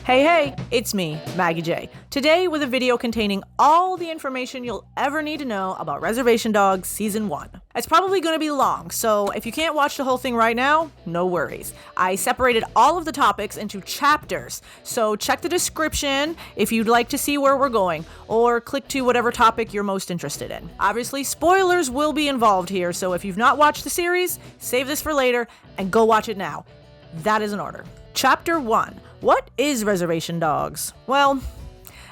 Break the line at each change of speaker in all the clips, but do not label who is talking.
Hey, it's me, Maggie J. Today with a video containing all the information you'll ever need to know about Reservation Dogs Season 1. It's probably going to be long, so if you can't watch the whole thing right now, no worries. I separated all of the topics into chapters, so check the description if you'd like to see where we're going, or click to whatever topic you're most interested in. Obviously, spoilers will be involved here, so if you've not watched the series, save this for later and go watch it now. That is in order. Chapter 1. What is Reservation Dogs? Well,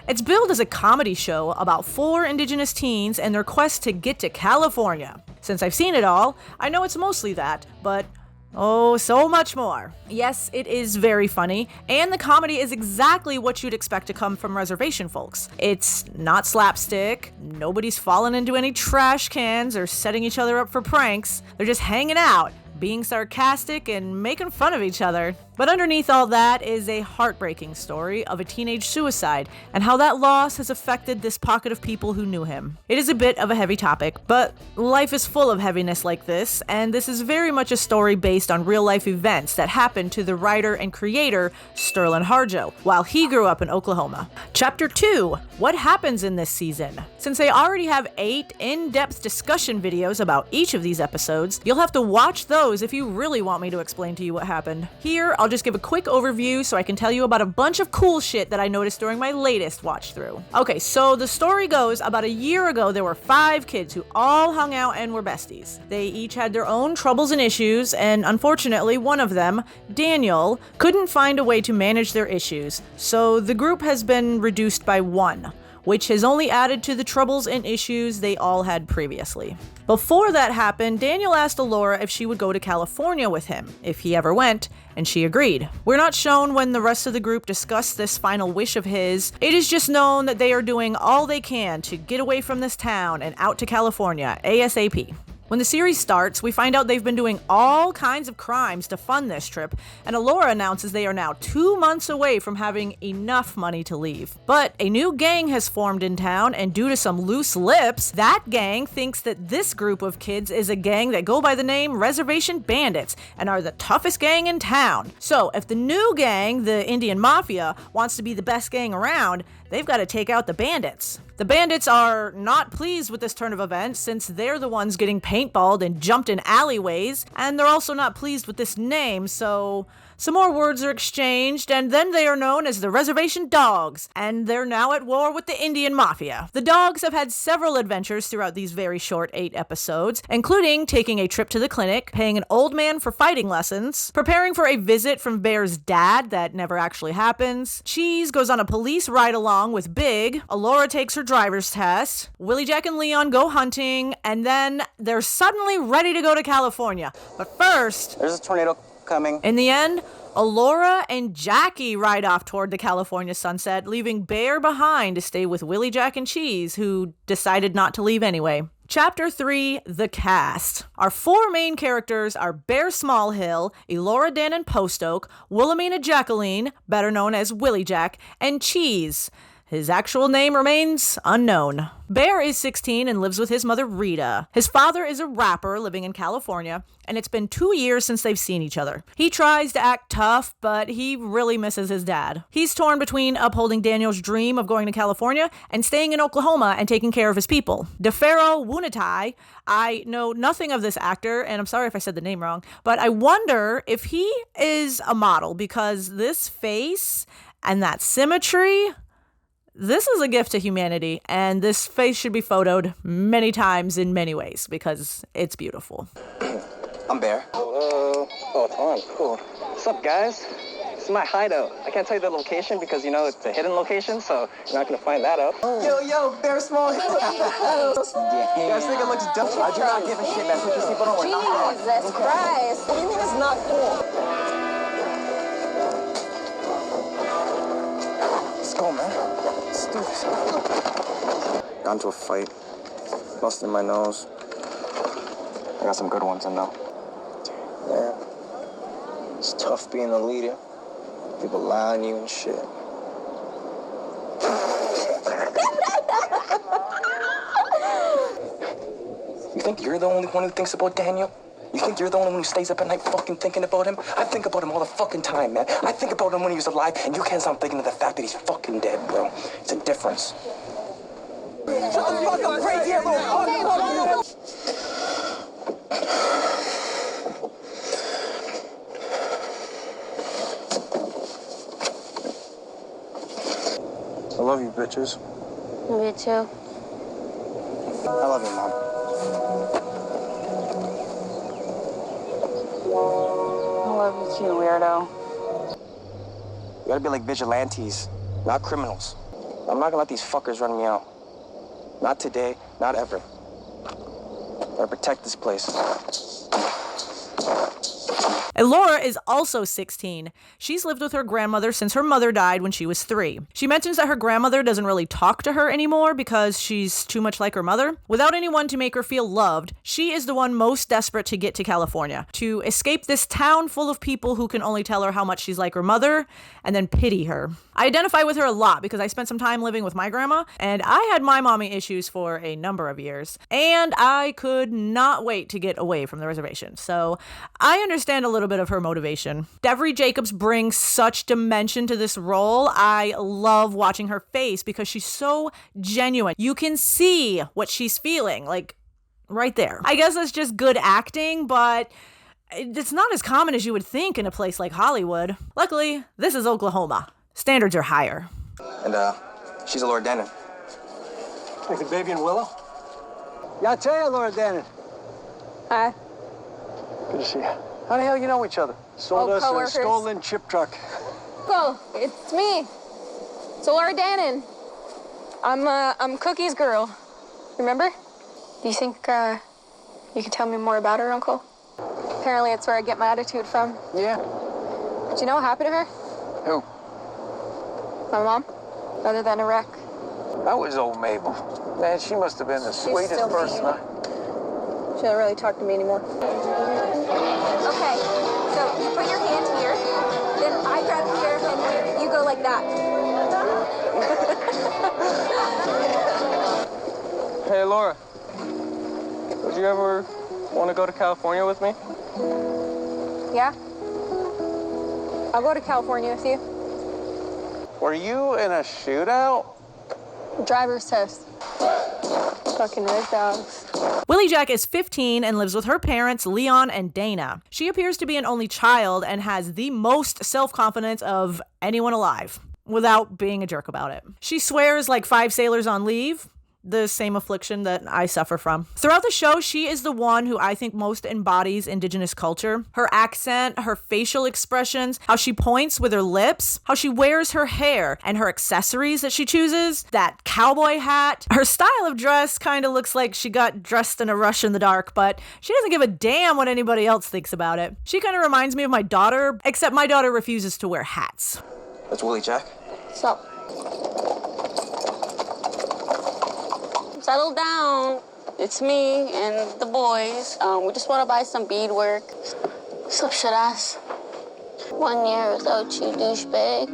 it's billed as a comedy show about 4 indigenous teens and their quest to get to California. Since I've seen it all, I know it's mostly that, but oh, so much more. Yes, it is very funny, and the comedy is exactly what you'd expect to come from reservation folks. It's not slapstick, nobody's falling into any trash cans or setting each other up for pranks. They're just hanging out, being sarcastic and making fun of each other. But underneath all that is a heartbreaking story of a teenage suicide and how that loss has affected this pocket of people who knew him. It is a bit of a heavy topic, but life is full of heaviness like this, and this is very much a story based on real-life events that happened to the writer and creator Sterling Harjo while he grew up in Oklahoma. Chapter 2. What happens in this season? Since I already have 8 in-depth discussion videos about each of these episodes, you'll have to watch those if you really want me to explain to you what happened. Here, I'll just give a quick overview so I can tell you about a bunch of cool shit that I noticed during my latest watch through. Okay, so the story goes about a year ago there were 5 kids who all hung out and were besties. They each had their own troubles and issues, and unfortunately one of them, Daniel, couldn't find a way to manage their issues, so the group has been reduced by 1, which has only added to the troubles and issues they all had previously. Before that happened, Daniel asked Alora if she would go to California with him, if he ever went, and she agreed. We're not shown when the rest of the group discussed this final wish of his. It is just known that they are doing all they can to get away from this town and out to California, ASAP. When the series starts, we find out they've been doing all kinds of crimes to fund this trip, and Alora announces they are now 2 months away from having enough money to leave. But a new gang has formed in town, and due to some loose lips, that gang thinks that this group of kids is a gang that go by the name Reservation Bandits, and are the toughest gang in town. So, if the new gang, the Indian Mafia, wants to be the best gang around, they've got to take out the bandits. The bandits are not pleased with this turn of events since they're the ones getting paintballed and jumped in alleyways, and they're also not pleased with this name, so some more words are exchanged, and then they are known as the Reservation Dogs, and they're now at war with the Indian Mafia. The dogs have had several adventures throughout these very short 8 episodes, including taking a trip to the clinic, paying an old man for fighting lessons, preparing for a visit from Bear's dad that never actually happens, Cheese goes on a police ride-along with Big, Alora takes her driver's test, Willie Jack and Leon go hunting, and then they're suddenly ready to go to California. But first,
there's a tornado coming.
In the end, Alora and Jackie ride off toward the California sunset, leaving Bear behind to stay with Willie Jack and Cheese, who decided not to leave anyway. Chapter 3, The Cast. Our 4 main characters are Bear Smallhill, Elora Dannon Postoke, Wilhelmina Jacqueline, better known as Willie Jack, and Cheese. His actual name remains unknown. Bear is 16 and lives with his mother Rita. His father is a rapper living in California, and it's been 2 years since they've seen each other. He tries to act tough, but he really misses his dad. He's torn between upholding Daniel's dream of going to California and staying in Oklahoma and taking care of his people. DeFaro Wunatai, I know nothing of this actor, and I'm sorry if I said the name wrong, but I wonder if he is a model, because this face and that symmetry, this is a gift to humanity, and this face should be photoed many times in many ways because it's beautiful.
I'm Bear.
Hello. Oh, it's on. Cool. What's up, guys? This is my hideout. I can't tell you the location because, you know, it's a hidden location, so you're not going to find that out.
Yo, Bear Small. You guys think it looks dope? I do not give a shit. That's what these people don't want.
Jesus Christ. What do you mean it's not cool?
Let's go, man. Let's do this.
Got into a fight. Busted my nose. I got some good ones in though.
Man, it's tough being a leader. People lie on you and shit.
You think you're the only one who thinks about Daniel?
You think you're the only one who stays up at night fucking thinking about him? I think about him all the fucking time, man. I think about him when he was alive, and you can't stop thinking of the fact that he's fucking dead, bro. It's a difference. Shut the fuck up, crazy little fuck!
I love you, bitches.
Me too.
I love you, Mom.
I love you too, weirdo.
We gotta be like vigilantes, not criminals. I'm not gonna let these fuckers run me out. Not today, not ever. Gotta protect this place.
And Laura is also 16. She's lived with her grandmother since her mother died when she was 3. She mentions that her grandmother doesn't really talk to her anymore because she's too much like her mother. Without anyone to make her feel loved, she is the one most desperate to get to California, to escape this town full of people who can only tell her how much she's like her mother and then pity her. I identify with her a lot because I spent some time living with my grandma, and I had my mommy issues for a number of years, and I could not wait to get away from the reservation. So I understand a little bit of her motivation. Devery Jacobs brings such dimension to this role. I love watching her face because she's so genuine. You can see what she's feeling, like right there. I guess that's just good acting, but it's not as common as you would think in a place like Hollywood. Luckily, this is Oklahoma. Standards are higher.
And, she's a Laura Denon.
Like the baby and Willow? Yeah, I tell you, Laura Denon.
Hi.
Good to see you. How the hell you know each other? Sold us
coworkers.
a stolen chip truck.
Go, it's me. It's Laura Dannon. I'm Cookie's girl. Remember? Do you think you could tell me more about her, Uncle? Apparently it's where I get my attitude from.
Yeah.
Do you know what happened to her?
Who?
My mom? Other than a wreck.
That was old Mabel. Man, she must have been the sweetest
still
person.
mean. She doesn't really talk to me anymore. Okay, so you put your hand here, then I grab here, and you go like that.
Hey, Laura. Would you ever want to go to California with me?
Yeah? I'll go to California with you.
Were you in a shootout?
Driver's test. Fucking Red Dogs.
Willie Jack is 15 and lives with her parents, Leon and Dana. She appears to be an only child and has the most self-confidence of anyone alive, without being a jerk about it. She swears like 5 sailors on leave, the same affliction that I suffer from. Throughout the show, she is the one who I think most embodies Indigenous culture. Her accent, her facial expressions, how she points with her lips, how she wears her hair, and her accessories that she chooses, that cowboy hat. Her style of dress kind of looks like she got dressed in a rush in the dark, but she doesn't give a damn what anybody else thinks about it. She kind of reminds me of my daughter, except my daughter refuses to wear hats.
That's Willie Jack.
So. Settle down. It's me and the boys. We just want to buy some beadwork. So shit ass. 1 year without you, douchebag.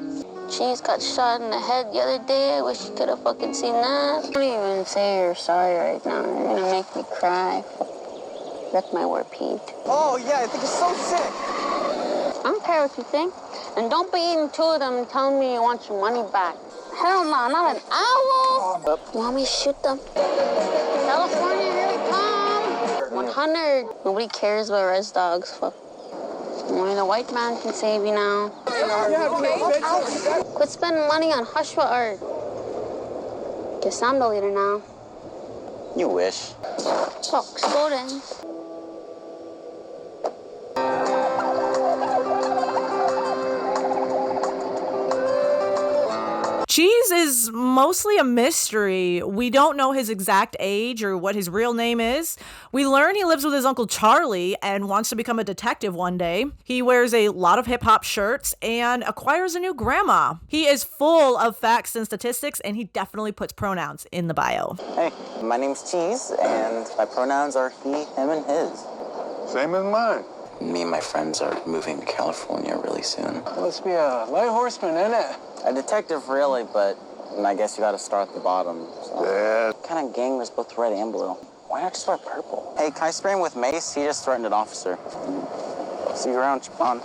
Cheese got shot in the head the other day. I wish you could have fucking seen that. Don't even say you're sorry right now. You're gonna make me cry. Wreck my war paint.
Oh, yeah, I think it's so sick.
I don't care what you think. And don't be eating 2 of them and telling me you want your money back. Hell no, not an owl. You want me to shoot them? California, here we come. 100. Nobody cares about res dogs. Fuck. Only the white man can save you now. Quit spending money on Hushwa art. Guess I'm the leader now.
You wish.
Fuck, Spoden.
Cheese is mostly a mystery. We don't know his exact age or what his real name is. We learn he lives with his Uncle Charlie and wants to become a detective one day. He wears a lot of hip-hop shirts and acquires a new grandma. He is full of facts and statistics, and he definitely puts pronouns in the bio.
Hey, my name's Cheese, and my pronouns are he, him, and his.
Same as mine.
Me and my friends are moving to California really soon.
Must be a light horseman, isn't it?
A detective, really, but I guess you gotta start at the bottom. So.
Yeah.
What kind of gang was both red and blue? Why not just wear purple? Hey, can I spray him with mace? He just threatened an officer. See you around, Chapon.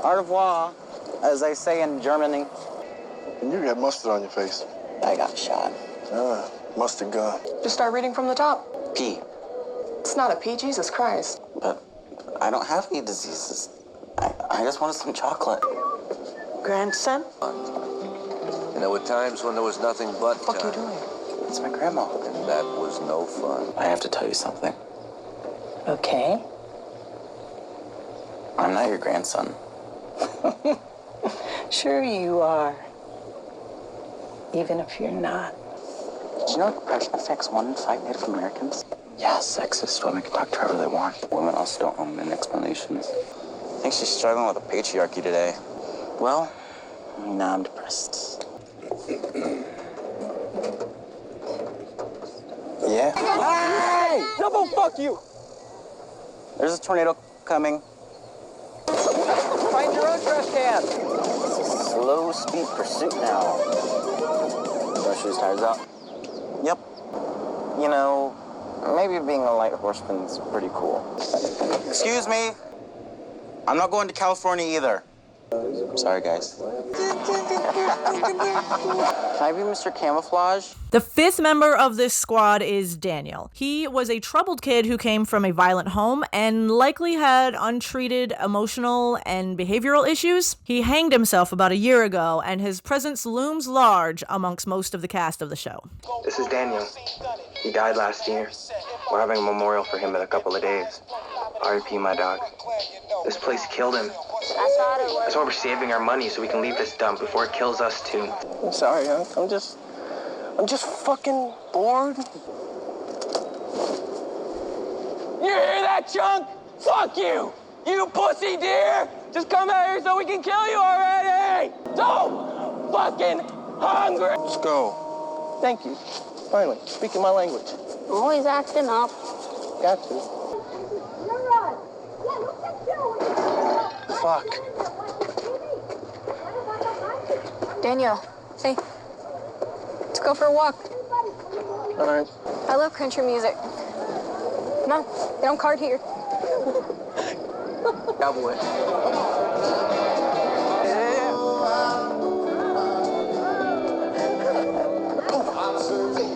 Au revoir, as they say in Germany.
And you got mustard on your face.
I got shot.
Mustard gun.
Just start reading from the top.
P.
It's not a P, Jesus Christ.
But I don't have any diseases. I just wanted some chocolate.
Grandson?
And there were times when there was nothing but
What are you
time.
doing?
It's my grandma.
And that was no fun.
I have to tell you something.
Okay.
I'm not your grandson.
Sure you are. Even if you're not.
Do you know depression affects 1 in 5 Native Americans? Yeah, sexist. Women can talk to whoever they want. Women also don't owe men explanations. I think she's struggling with the patriarchy today. Well, now I'm depressed. Yeah? Hey! Double fuck you! There's a tornado coming.
Find your own trash can.
Slow speed pursuit now. Brush his tires out. Yep. You know, maybe being a light horseman's pretty cool. Excuse me. I'm not going to California either. Sorry, guys. Can I be Mr. Camouflage?
The 5th member of this squad is Daniel. He was a troubled kid who came from a violent home and likely had untreated emotional and behavioral issues. He hanged himself about a year ago, and his presence looms large amongst most of the cast of the show.
This is Daniel. He died last year. We're having a memorial for him in a couple of days. R.I.P. my dog. This place killed him.
I thought it was.
That's why we're saving our money so we can leave this dump before it kills us too. I'm sorry, Unc. I'm just fucking bored.
You hear that, Chunk? Fuck you! You pussy deer! Just come out here so we can kill you already! So fucking hungry!
Let's go.
Thank you. Finally, speaking my language.
Always acting up.
Got to. Fuck.
Daniel, hey, let's go for a walk.
All right.
I love country music. Come on, get on card here.
Cowboy.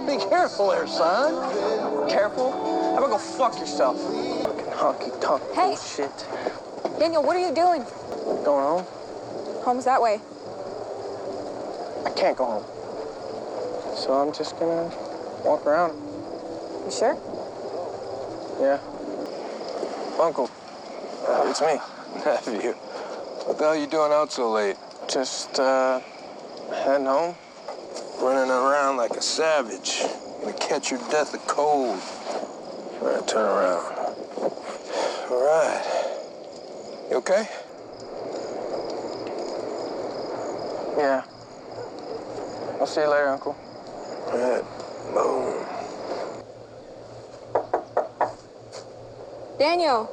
Be careful there, son.
Careful. How about go fuck yourself? Fucking honky-tonk
Hey.
bullshit.
Daniel, what are you doing?
Going home?
Home's that way.
I can't go home. So I'm just gonna walk around.
You sure?
Yeah.
Uncle. It's me. Nephew. What the hell are you doing out so late?
Just, heading home.
Running around like a savage. Gonna catch your death of cold. All right, turn around. All right. You okay?
Yeah. I'll see you later, Uncle.
All right. Boom.
Daniel.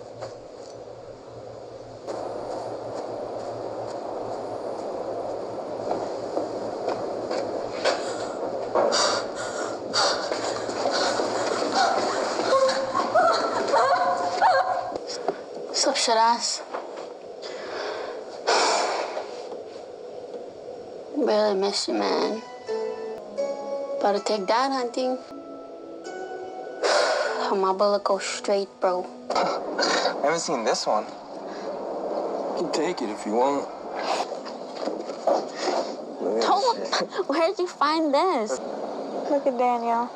What's up, shit ass? Barely miss you, man. About to take dad hunting. My bullet goes straight, bro.
I haven't seen this one.
You can take it if you want.
Where'd you find this?
Look at Daniel.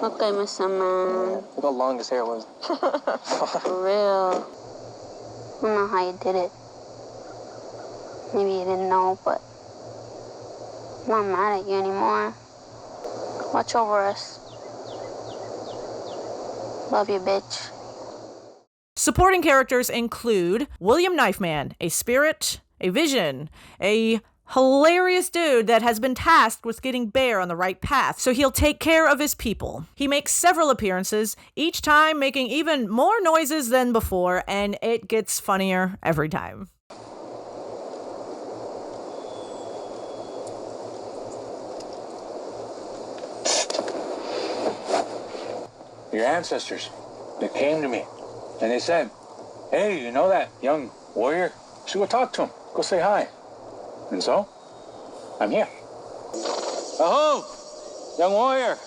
Okay, Mr. Man.
Look how long his hair was.
For real. I don't know how you did it. Maybe you didn't know, but I'm not mad at you anymore. Watch over us. Love you, bitch.
Supporting characters include William Knifeman, a spirit, a vision, a hilarious dude that has been tasked with getting Bear on the right path, so he'll take care of his people. He makes several appearances, each time making even more noises than before, and it gets funnier every time.
your ancestors that came to me, and they said, hey, you know that young warrior? You should go talk to him. Go say hi. And so, I'm here. Aho! Young warrior.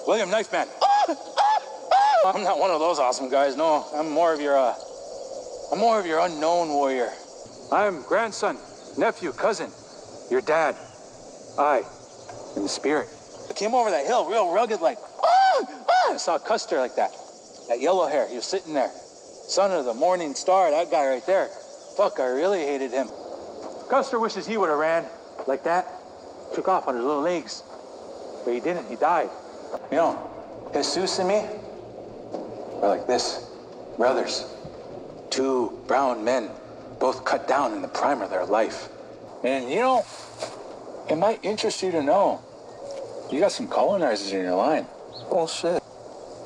William Knife Man. I'm not one of those awesome guys, no. I'm more of your unknown warrior. I'm grandson, nephew, cousin, your dad. I am the spirit. I came over that hill real rugged like, I saw Custer like that. That yellow hair, he was sitting there. Son of the morning star, that guy right there. Fuck, I really hated him. Custer wishes he would have ran like that. Took off on his little legs. But he didn't, he died. You know, Jesus and me are like this, brothers. Two brown men, both cut down in the prime of their life. And you know, it might interest you to know, you got some colonizers in your line. Bullshit.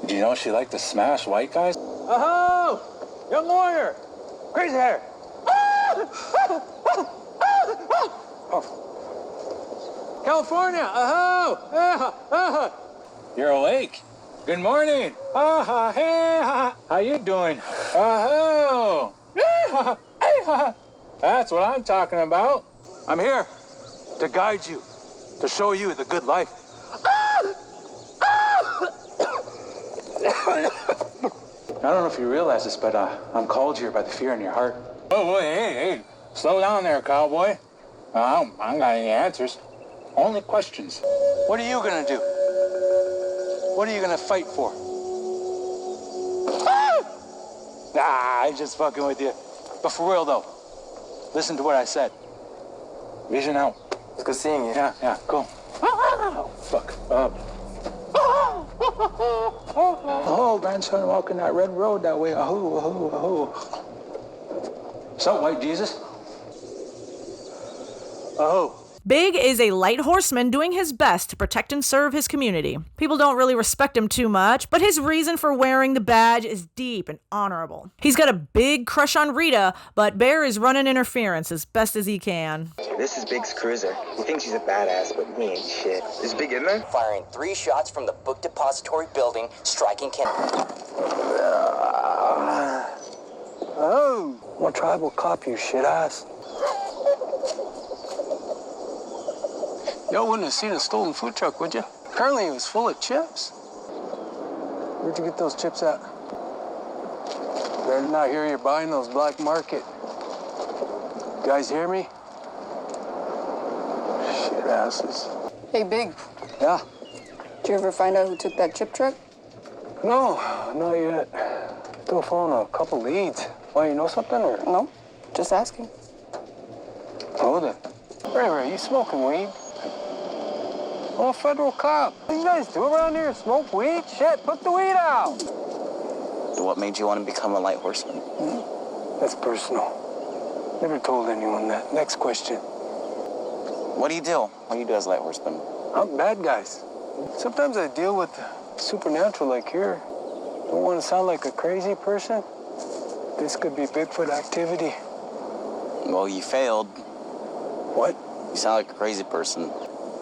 Did you know she liked to smash white guys? Oh, young warrior, crazy hair. California, You're awake. Good morning. How you doing? That's what I'm talking about. I'm here to guide you, to show you the good life. I don't know if you realize this, but I'm called here by the fear in your heart. Oh, hey, slow down there, cowboy. I don't got any answers. Only questions. What are you gonna do? What are you gonna fight for? Nah, I'm just fucking with you. But for real though, listen to what I said. Vision out.
It's good seeing you.
Yeah, cool. Fuck. Oh, grandson walking that red road that way. Ahoo. So, white Jesus? Ahoo.
Big is a light horseman doing his best to protect and serve his community. People don't really respect him too much, but his reason for wearing the badge is deep and honorable. He's got a big crush on Rita, but Bear is running interference as best as he can.
This is Big's cruiser. He thinks he's a badass, but he ain't shit. Is Big in there?
Firing 3 shots from the book depository building, striking
Oh, I'm a tribal cop, you shit ass.
Y'all wouldn't have seen a stolen food truck, would you? Apparently it was full of chips.
Where'd you get those chips at?
Better not hear you're buying those black market. You guys hear me? Shit asses.
Hey, Big,
Yeah?
did you ever find out who took that chip truck?
No, not yet. Still following a couple leads. Why, you know something or?
No, just asking.
Oh, then.
Ray, you smoking weed? I'm a federal cop.
What do you guys do around here? Smoke weed? Shit, put the weed out!
So what made you want to become a light horseman?
That's personal. Never told anyone that. Next question.
What do you do? What do you do as a light horseman?
I'm bad guys. Sometimes I deal with supernatural like here. Don't want to sound like a crazy person. This could be Bigfoot activity.
Well, you failed.
What?
You sound like a crazy person.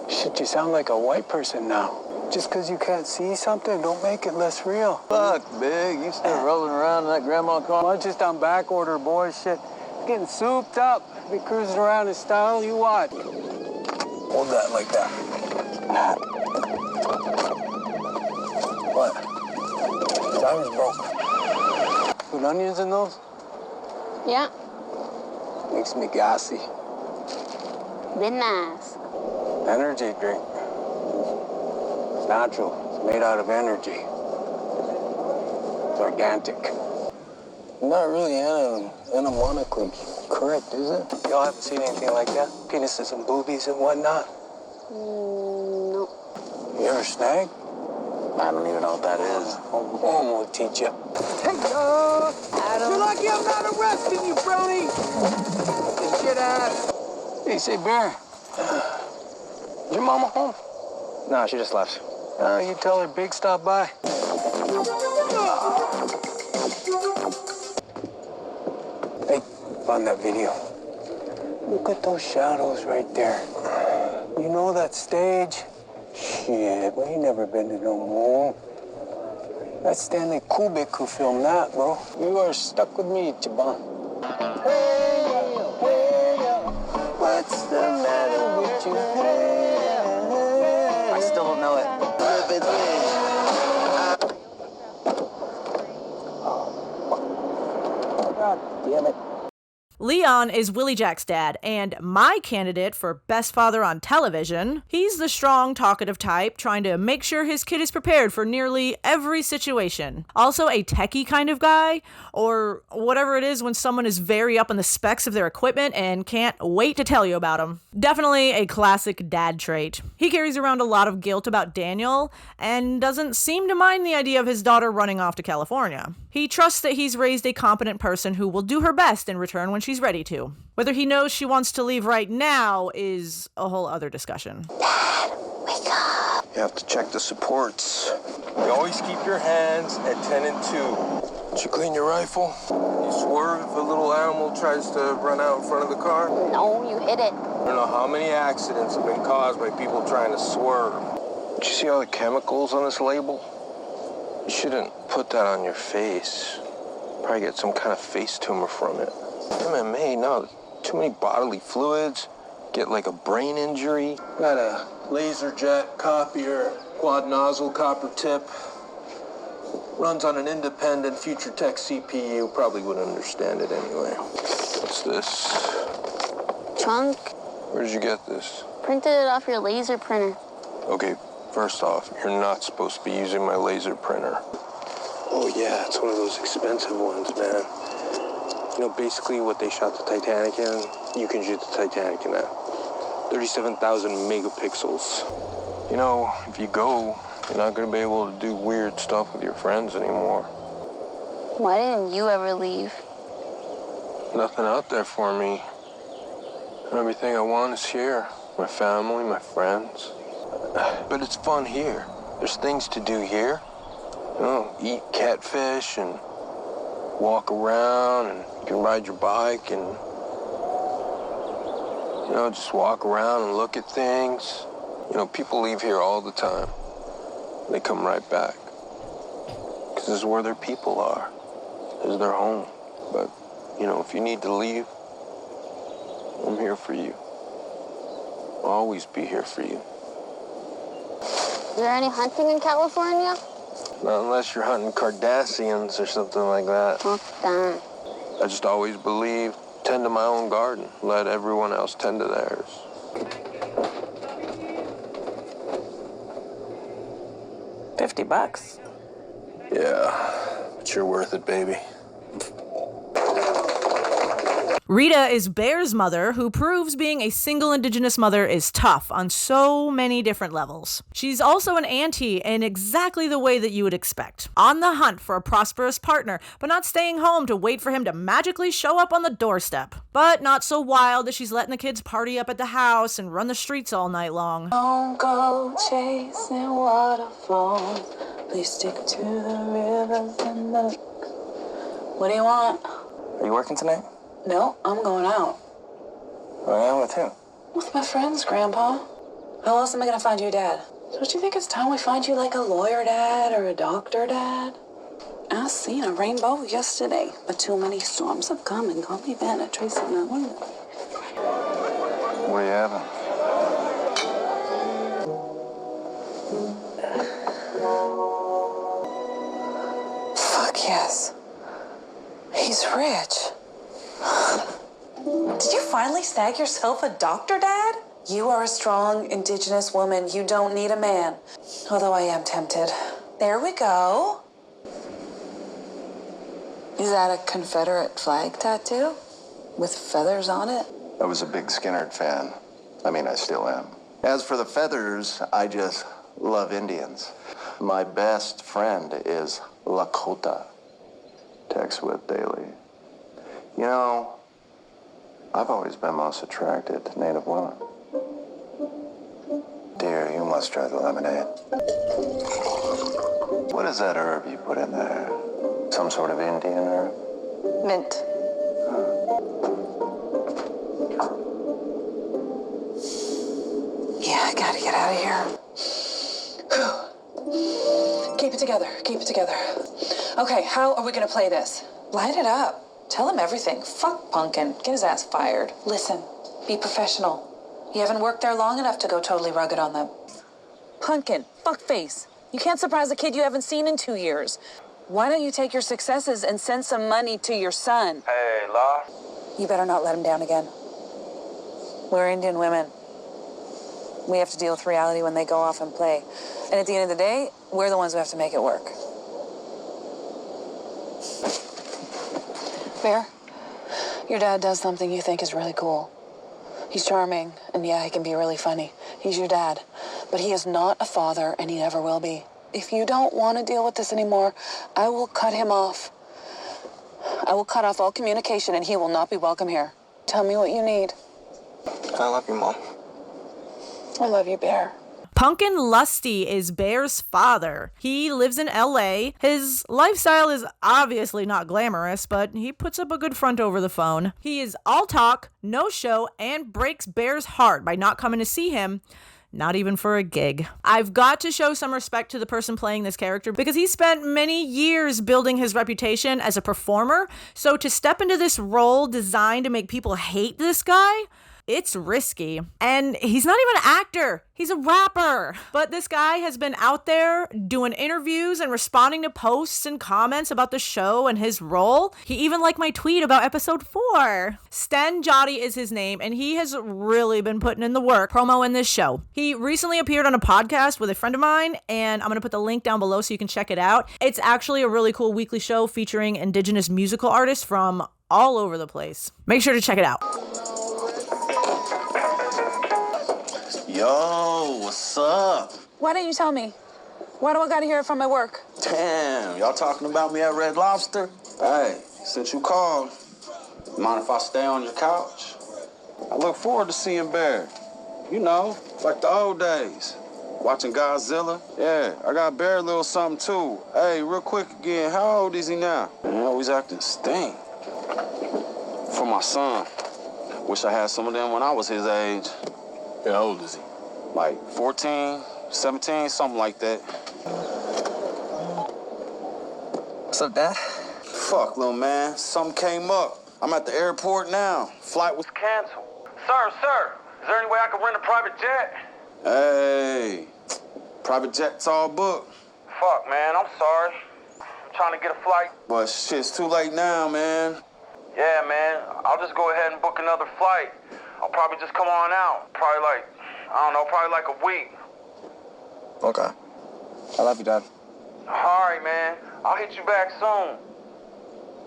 Shit, you sound like a white person now. Just because you can't see something, don't make it less real.
Fuck, Big. You still rolling around in that grandma car?
I'm just on back order, boys. Shit, getting souped up. Be cruising around in style, you what? Hold that like that. What? Simon's broke. Put onions in those?
Yeah,
Makes me gassy.
been nice.
Energy drink. It's natural. It's made out of energy. It's organic. Not really anatomically correct, is it? Y'all haven't seen anything like that? Penises and boobies and whatnot?
No.
You ever snag?
I don't even know what that is.
I'm gonna teach you. Hey, you're lucky I'm not arresting you, brony! You shit ass.
Hey, say, Bear. Is your mama home?
No, she just left.
You tell her Big stopped by. Hey, found that video. Look at those shadows right there. You know that stage? Shit, we ain't never been to no moon. That's Stanley Kubrick who filmed that, bro. You are stuck with me, Chaban. What's the matter with you?
I still don't know it.
God damn it.
Leon is Willie Jack's dad, and my candidate for best father on television. He's the strong, talkative type, trying to make sure his kid is prepared for nearly every situation. Also a techie kind of guy, or whatever it is when someone is very up on the specs of their equipment and can't wait to tell you about them. Definitely a classic dad trait. He carries around a lot of guilt about Daniel, and doesn't seem to mind the idea of his daughter running off to California. He trusts that he's raised a competent person who will do her best in return when she's ready to. Whether he knows she wants to leave right now is a whole other discussion.
Dad, wake up.
You have to check the supports. You always keep your hands at 10 and 2. Did you clean your rifle? You swerve if a little animal tries to run out in front of the car?
No, you hit it.
I don't know how many accidents have been caused by people trying to swerve. Did you see all the chemicals on this label? You shouldn't put that on your face. Probably get some kind of face tumor from it. MMA, no, too many bodily fluids. Get like a brain injury. Got a laser jet copier, quad nozzle copper tip. Runs on an independent Future Tech CPU. Probably wouldn't understand it anyway. What's this?
Trunk.
Where did you get this?
Printed it off your laser printer.
Okay, first off, you're not supposed to be using my laser printer. Oh yeah, it's one of those expensive ones, man. You know, basically what they shot the Titanic in, you can shoot the Titanic in that. 37,000 megapixels. You know, if you go, you're not gonna be able to do weird stuff with your friends anymore.
Why didn't you ever leave?
Nothing out there for me. Everything I want is here. My family, my friends. But it's fun here. There's things to do here. You know, eat catfish and walk around, and you can ride your bike and, you know, just walk around and look at things. You know, people leave here all the time. They come right back. Because this is where their people are. This is their home. But, you know, if you need to leave, I'm here for you. I'll always be here for you.
Is there any hunting in California?
Not unless you're hunting Cardassians or something like that.
Fuck that.
I just always believe, tend to my own garden. Let everyone else tend to theirs.
$50.
Yeah, but you're worth it, baby.
Rita is Bear's mother, who proves being a single Indigenous mother is tough on so many different levels. She's also an auntie in exactly the way that you would expect. On the hunt for a prosperous partner, but not staying home to wait for him to magically show up on the doorstep. But not so wild that she's letting the kids party up at the house and run the streets all night long.
Don't go chasing waterfalls. Please stick to the rivers and the... What do you want?
Are you working tonight?
No, I'm going out.
Going out with who?
With my friends, Grandpa. How else am I gonna find your dad? Don't you think it's time we find you like a lawyer dad or a doctor dad? I seen a rainbow yesterday, but too many storms have come and caught me bad at tracing that window.
What are you having?
Fuck yes. He's rich. Did you finally snag yourself a doctor, Dad? You are a strong, Indigenous woman. You don't need a man. Although I am tempted. There we go. Is that a Confederate flag tattoo? With feathers on it?
I was a big Skinner fan. I mean, I still am. As for the feathers, I just love Indians. My best friend is Lakota. Text with daily. You know, I've always been most attracted to Native women. Dear, you must try the lemonade. What is that herb you put in there? Some sort of Indian herb?
Mint. Yeah, I gotta get out of here. Keep it together. Keep it together. Okay, how are we gonna play this? Light it up. Tell him everything. Fuck Pumpkin. Get his ass fired. Listen, be professional. You haven't worked there long enough to go totally rugged on them. Pumpkin, fuckface. You can't surprise a kid you haven't seen in 2 years. Why don't you take your successes and send some money to your son?
Hey, La.
You better not let him down again. We're Indian women. We have to deal with reality when they go off and play. And at the end of the day, we're the ones who have to make it work. Bear, your dad does something you think is really cool. He's charming, and yeah, he can be really funny. He's your dad, but he is not a father, and he never will be. If you don't want to deal with this anymore, I will cut him off. I will cut off all communication, and he will not be welcome here. Tell me what you need.
I love you, Mom.
I love you, Bear.
Pumpkin Lusty is Bear's father. He lives in LA. His lifestyle is obviously not glamorous, but he puts up a good front over the phone. He is all talk, no show, and breaks Bear's heart by not coming to see him. Not even for a gig. I've got to show some respect to the person playing this character because he spent many years building his reputation as a performer. So to step into this role designed to make people hate this guy, it's risky. And he's not even an actor. He's a rapper. But this guy has been out there doing interviews and responding to posts and comments about the show and his role. He even liked my tweet about episode 4. Sten Joddi is his name, and he has really been putting in the work promoing this show. He recently appeared on a podcast with a friend of mine, and I'm going to put the link down below so you can check it out. It's actually a really cool weekly show featuring indigenous musical artists from all over the place. Make sure to check it out.
Yo, what's up?
Why didn't you tell me? Why do I gotta hear it from my work?
Damn, y'all talking about me at Red Lobster? Hey, since you called, mind if I stay on your couch? I look forward to seeing Bear. You know, like the old days. Watching Godzilla. Yeah, I got Bear a little something too. Hey, real quick again, how old is he now? Man, always acting stink. For my son. Wish I had some of them when I was his age. How old is he? Like 14, 17, something like that.
What's up, Dad?
Fuck, little man. Something came up. I'm at the airport now. Flight was canceled.
Sir, is there any way I could rent a private jet?
Hey, private jet's all booked.
Fuck, man, I'm sorry. I'm trying to get a flight.
But shit's too late now, man.
Yeah, man, I'll just go ahead and book another flight. I'll probably just come on out. Probably like a week.
Okay. I love you, Dad.
All right, man. I'll hit you back soon.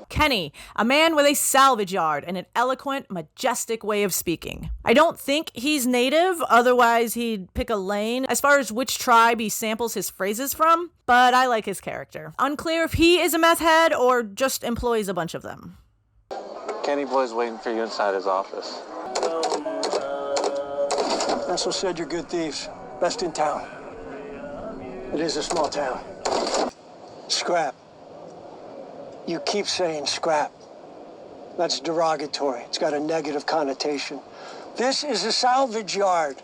Kenny, a man with a salvage yard and an eloquent, majestic way of speaking. I don't think he's native, otherwise he'd pick a lane as far as which tribe he samples his phrases from, but I like his character. Unclear if he is a meth head or just employs a bunch of them.
Kenny Boy's waiting for you inside his office.
Russell said you're good thieves. Best in town. It is a small town. Scrap. You keep saying scrap. That's derogatory. It's got a negative connotation. This is a salvage yard.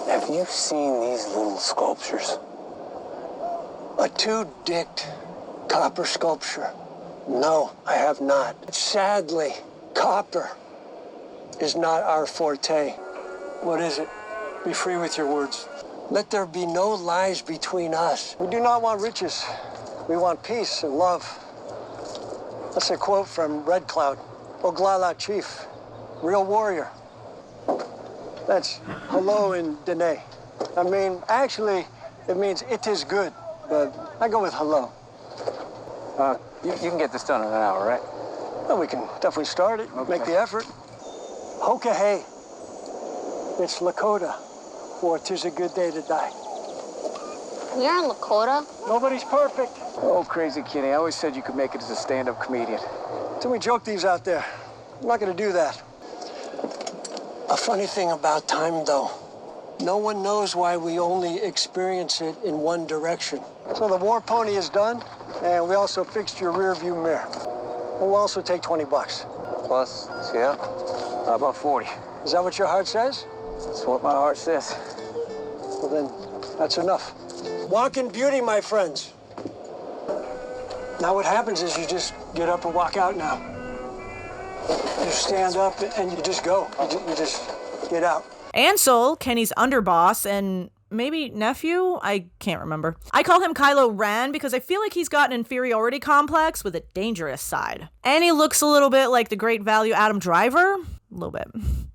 Have you seen these little sculptures?
A two-dicked copper sculpture. No, I have not. Sadly, copper is not our forte. What is it? Be free with your words. Let there be no lies between us. We do not want riches. We want peace and love. That's a quote from Red Cloud. Oglala Chief, real warrior. That's hello in Dene. I mean, actually, it means it is good, but I go with hello.
You can get this done in an hour, right?
Well, we can definitely start it, make the effort. Hoka hey. It's Lakota, for 'tis a good day to die.
You're in Lakota?
Nobody's perfect.
Oh, crazy Kenny. I always said you could make it as a stand-up comedian.
Too many joke thieves out there. I'm not gonna do that. A funny thing about time, though, no one knows why we only experience it in one direction. So the war pony is done, and we also fixed your rear view mirror. And we'll also take 20 bucks.
Plus, yeah, about 40.
Is that what your heart says?
That's what my heart says.
Well, then, that's enough. Walk in beauty, my friends. Now what happens is you just get up and walk out now. You stand up and you just go. You just get out.
Ansel, Kenny's underboss and maybe nephew? I can't remember. I call him Kylo Ren because I feel like he's got an inferiority complex with a dangerous side. And he looks a little bit like the great value Adam Driver. A little bit.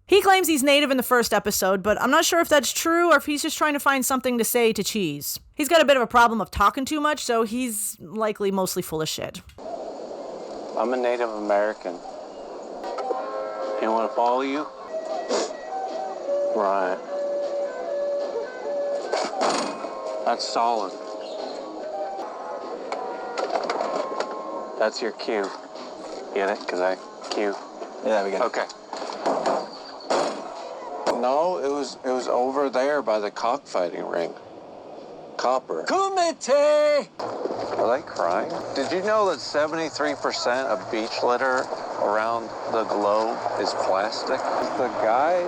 He claims he's native in the first episode, but I'm not sure if that's true or if he's just trying to find something to say to Cheese. He's got a bit of a problem of talking too much, so he's likely mostly full of shit.
I'm a Native American. You want to follow you? Right. That's solid. That's your cue. Get it? Because I cue.
Yeah, we get it.
Okay. No, it was over there by the cockfighting ring. Copper.
Kumite!
Are they crying? Did you know that 73% of beach litter around the globe is plastic? The guy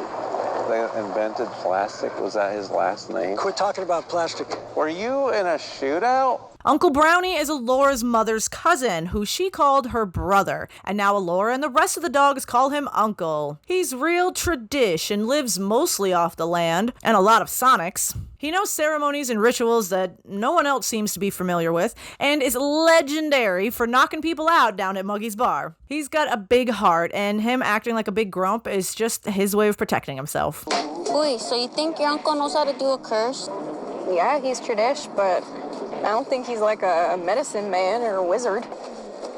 that invented plastic, was that his last name?
Quit talking about plastic.
Were you in a shootout?
Uncle Brownie is Alora's mother's cousin, who she called her brother, and now Alora and the rest of the dogs call him Uncle. He's real tradish and lives mostly off the land, and a lot of Sonics. He knows ceremonies and rituals that no one else seems to be familiar with, and is legendary for knocking people out down at Muggy's bar. He's got a big heart, and him acting like a big grump is just his way of protecting himself.
Wait, so you think your uncle knows how to do a curse?
Yeah, he's tradish, but I don't think he's like a medicine man or a wizard.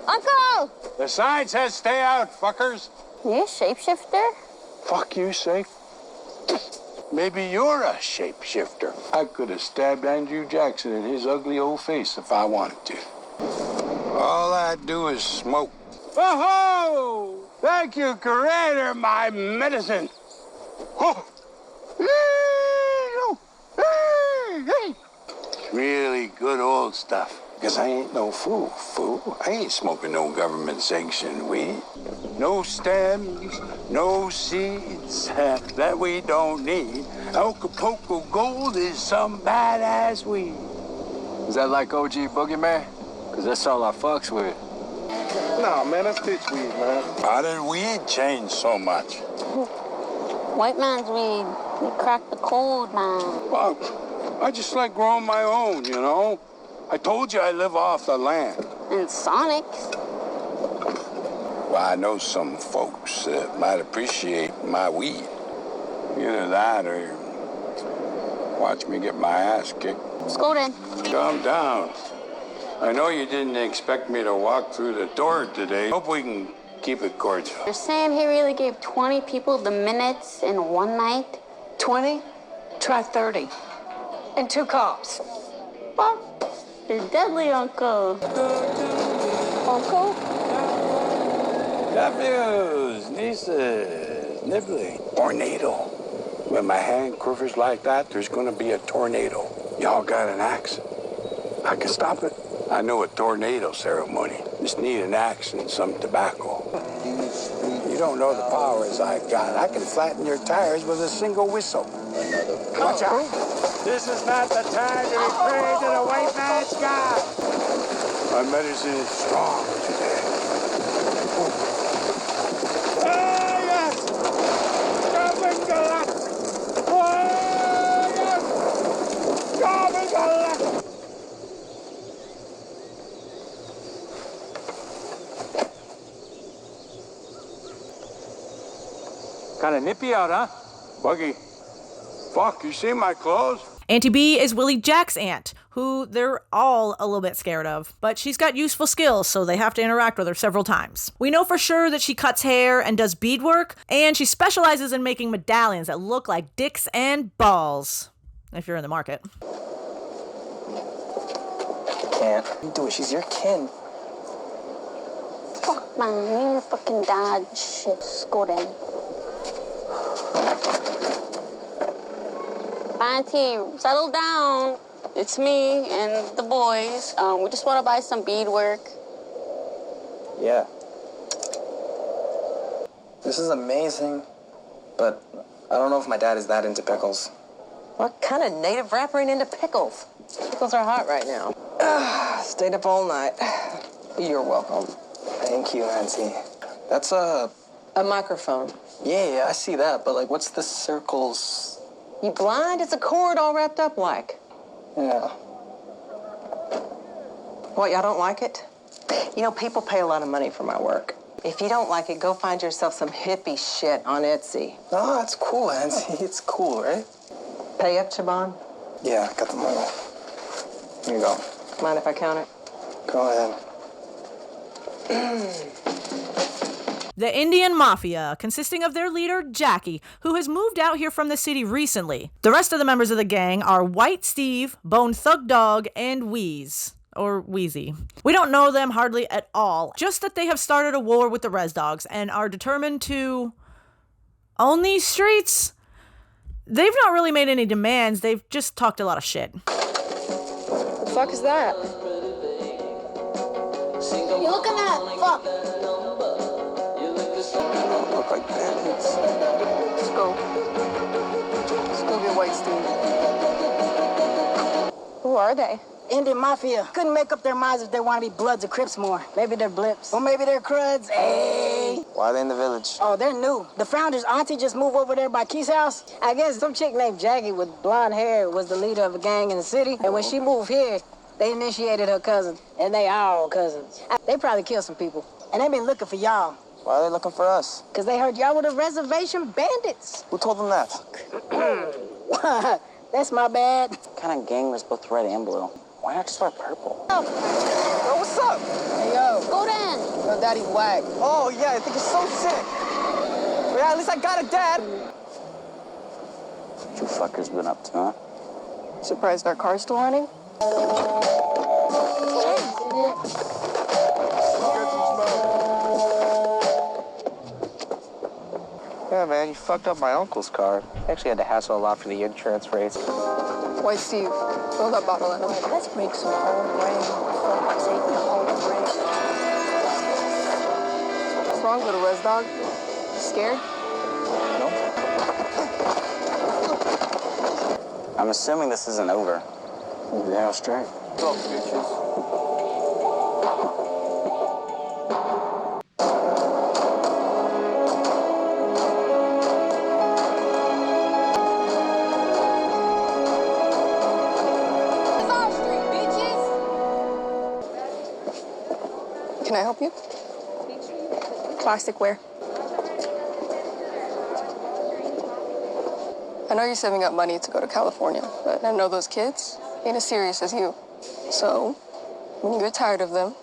Uncle!
The sign says stay out, fuckers.
You a shapeshifter?
Fuck you, say. Maybe you're a shapeshifter. I could have stabbed Andrew Jackson in his ugly old face if I wanted to. All I do is smoke. Oh-ho! Thank you, Creator, my medicine. Oh. Really good old stuff. Because I ain't no fool. I ain't smoking no government-sanctioned weed. No stems, no seeds that we don't need. Acapulco Gold is some badass weed.
Is that like OG Boogeyman? Because that's all I fucks with.
No, man, that's bitch weed, man. How did weed change so much?
White man's weed. We cracked the code, man.
Well, I just like growing my own, you know? I told you I live off the land.
And Sonics.
Well, I know some folks that might appreciate my weed. Either that or watch me get my ass kicked.
Let's go then.
Calm down. I know you didn't expect me to walk through the door today. Hope we can keep it cordial.
You're saying he really gave 20 people the minutes in one night?
20? Try 30.
And 2 cops.
Fuck. You're deadly, Uncle.
Uncle?
Nephews, nieces, nibbling. Tornado. When my hand quivers like that, there's gonna be a tornado. Y'all got an axe? I can stop it. I know a tornado ceremony. Just need an axe and some tobacco. You don't know the powers I got. I can flatten your tires with a single whistle. Watch out. This is not the time to be prey to the white man's God. My medicine is strong today. Ah, yes! Goblin Galactic! Oh, yes! Goblin Galactic!
Kind of nippy out, huh?
Buggy. Fuck, you see my clothes?
Auntie B is Willie Jack's aunt, who they're all a little bit scared of. But she's got useful skills, so they have to interact with her several times. We know for sure that she cuts hair and does beadwork, and she specializes in making medallions that look like dicks and balls, if you're in the market.
Can't. Do it. She's your kin.
Fuck, man. You your fucking dad. Shit. Let's go then. Auntie, settle down. It's me and the boys. We just want to buy some beadwork.
Yeah. This is amazing, but I don't know if my dad is that into pickles.
What kind of native rapper ain't into pickles? Pickles are hot right now.
Stayed up all night.
You're welcome.
Thank you, Auntie. That's
A microphone.
Yeah, I see that, but like, what's the circles?
You blind? It's a cord all wrapped up like.
Yeah.
What, y'all don't like it? You know, people pay a lot of money for my work. If you don't like it, go find yourself some hippie shit on Etsy.
No, that's cool, Auntie. It's cool, right?
Pay up, Chabon?
Yeah, I got the money. Here you go.
Mind if I count it?
Go ahead.
The Indian Mafia, consisting of their leader, Jackie, who has moved out here from the city recently. The rest of the members of the gang are White Steve, Bone Thug Dog, and Wheeze. Or Wheezy. We don't know them hardly at all, just that they have started a war with the Res Dogs and are determined to own these streets. They've not really made any demands, they've just talked a lot of shit.
What the fuck is that?
You looking at? Fuck.
Look like bandits.
Let's go. Let's go get White Steve. Who are they?
Indian Mafia. Couldn't make up their minds if they want to be Bloods or Crips more. Maybe they're Blips. Or maybe they're Cruds. Hey!
Why are they in the village?
Oh, they're new. The founder's auntie just moved over there by Key's house. I guess some chick named Jackie with blonde hair was the leader of a gang in the city. And when she moved here, they initiated her cousin. And they all cousins. They probably killed some people. And they've been looking for y'all.
Why are they looking for us?
Because they heard y'all were the reservation bandits.
Who told them that?
That's my bad.
What kind of gang was both red and blue? Why not just wear purple?
Oh.
Yo, what's up?
Hey, yo.
Go then.
Yo, daddy's whack.
Oh, yeah, I think it's so sick. But yeah, at least I got a dad.
What you fuckers been up to, huh?
Surprised our car's still running?
Yeah, man, you fucked up my uncle's car. I actually had to hassle a lot for the insurance rates.
White Steve, fill that bottle in.
Let's make some whole grain. Fuck, take the whole grain.
What's wrong, little Res Dog? You scared?
No. I'm assuming this isn't over.
Yeah, straight. What's up, bitches?
Can I help you? Plasticware. I know you're saving up money to go to California, but I know those kids ain't as serious as you. So, when you get tired of them,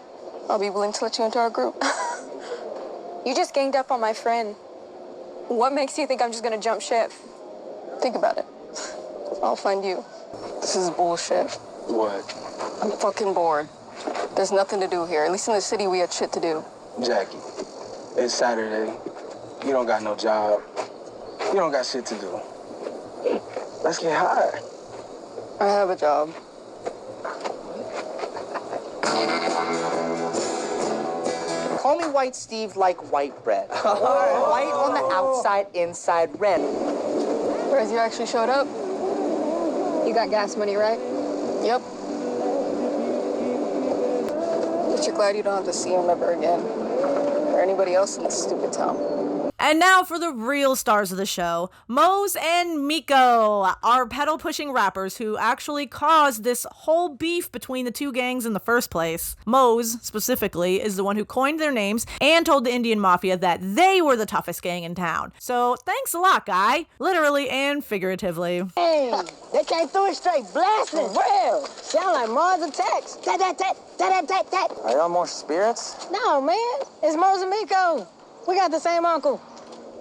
I'll be willing to let you into our group. You just ganged up on my friend. What makes you think I'm just gonna jump ship? Think about it. I'll find you. This is bullshit.
What?
I'm fucking bored. There's nothing to do here. At least in the city, we had shit to do.
Jackie, it's Saturday. You don't got no job. You don't got shit to do. Let's get high.
I have a job.
Call me White Steve like white bread. White on the outside, inside red.
Rez, you actually showed up? You got gas money, right? Yep. But you're glad you don't have to see him ever again. Or anybody else in this stupid town.
And now for the real stars of the show, Mose and Miko, our pedal-pushing rappers who actually caused this whole beef between the two gangs in the first place. Mose, specifically, is the one who coined their names and told the Indian Mafia that they were the toughest gang in town. So thanks a lot, guy. Literally and figuratively.
Hey, they came through it straight blasting. Real. Sound like Mars attacks. Tat, tat, tat, tat, tat, tat.
Are y'all more spirits?
No, man. It's Mose and Miko. We got the same uncle.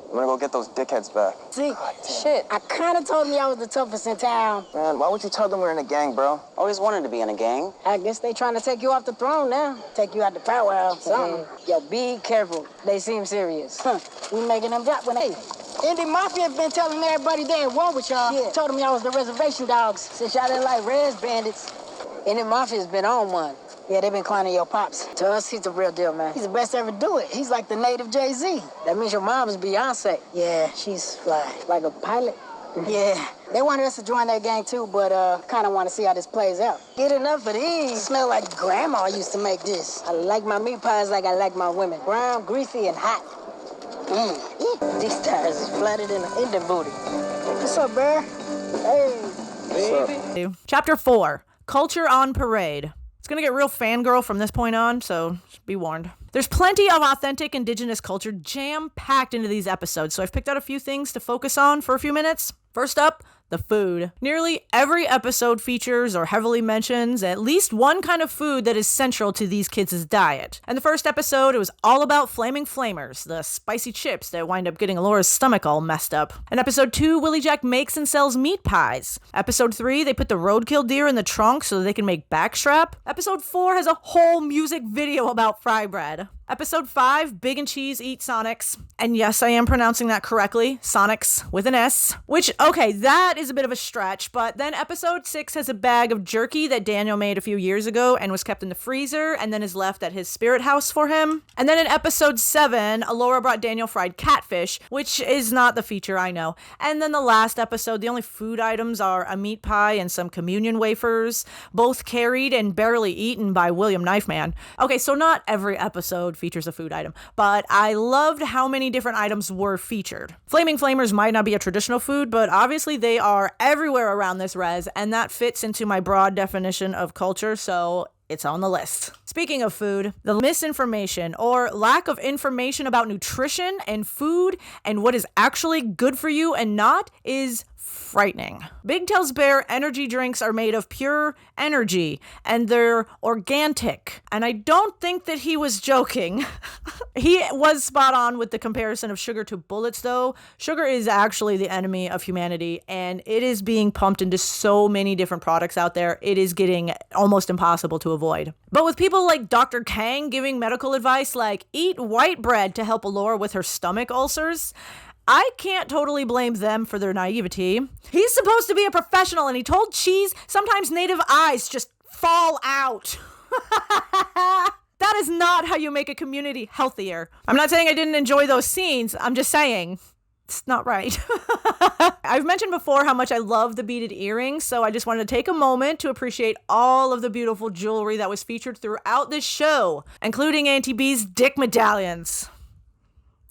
I'm gonna go get those dickheads back.
See, shit, I kind of told me I was the toughest in town.
Man, why would you tell them we're in a gang, bro? Always wanted to be in a gang.
I guess they trying to take you off the throne now. Take you out the powwow, something. Yo, be careful. They seem serious. We making them drop when they... Indian Mafia been telling everybody they in war with y'all. Yeah. Told them y'all was the Reservation Dogs. Since y'all didn't like Res bandits. Indian Mafia's been on one. Yeah, they been clowning your pops. To us, he's the real deal, man. He's the best to ever do it. He's like the native Jay-Z. That means your mom is Beyonce. Yeah, she's fly. Like a pilot. Yeah, they wanted us to join their gang too, but kind of want to see how this plays out. Get enough of these. Smell like grandma used to make this. I like my meat pies like I like my women. Brown, greasy, and hot. These tires is flatter than an Indian booty. What's up, Bear? Hey, baby.
Chapter 4, Culture on Parade. It's gonna get real fangirl from this point on, so just be warned. There's plenty of authentic indigenous culture jam-packed into these episodes, so I've picked out a few things to focus on for a few minutes. First up, the food. Nearly every episode features or heavily mentions at least one kind of food that is central to these kids' diet. In the first episode, it was all about flaming flamers, the spicy chips that wind up getting Alora's stomach all messed up. In episode 2, Willie Jack makes and sells meat pies. Episode 3, they put the roadkill deer in the trunk so they can make backstrap. Episode 4 has a whole music video about fry bread. Episode 5, Big and Cheese eat Sonics. And yes, I am pronouncing that correctly. Sonics with an S. Which, okay, that is a bit of a stretch, but then episode 6 has a bag of jerky that Daniel made a few years ago and was kept in the freezer and then is left at his spirit house for him. And then in episode 7, Alora brought Daniel fried catfish, which is not the feature, I know. And then the last episode, the only food items are a meat pie and some communion wafers, both carried and barely eaten by William Knifeman. Okay, so not every episode features a food item, but I loved how many different items were featured. Flaming Flamers might not be a traditional food, but obviously they are everywhere around this res, and that fits into my broad definition of culture, so it's on the list. Speaking of food, the misinformation or lack of information about nutrition and food and what is actually good for you and not is frightening. Big tells Bear energy drinks are made of pure energy and they're organic. And I don't think that he was joking. He was spot on with the comparison of sugar to bullets, though. Sugar is actually the enemy of humanity, and it is being pumped into so many different products out there, it is getting almost impossible to avoid. But with people like Dr. Kang giving medical advice like eat white bread to help Alora with her stomach ulcers, I can't totally blame them for their naivety. He's supposed to be a professional, and he told Cheese sometimes native eyes just fall out. That is not how you make a community healthier. I'm not saying I didn't enjoy those scenes. I'm just saying it's not right. I've mentioned before how much I love the beaded earrings, so I just wanted to take a moment to appreciate all of the beautiful jewelry that was featured throughout this show, including Auntie B's dick medallions.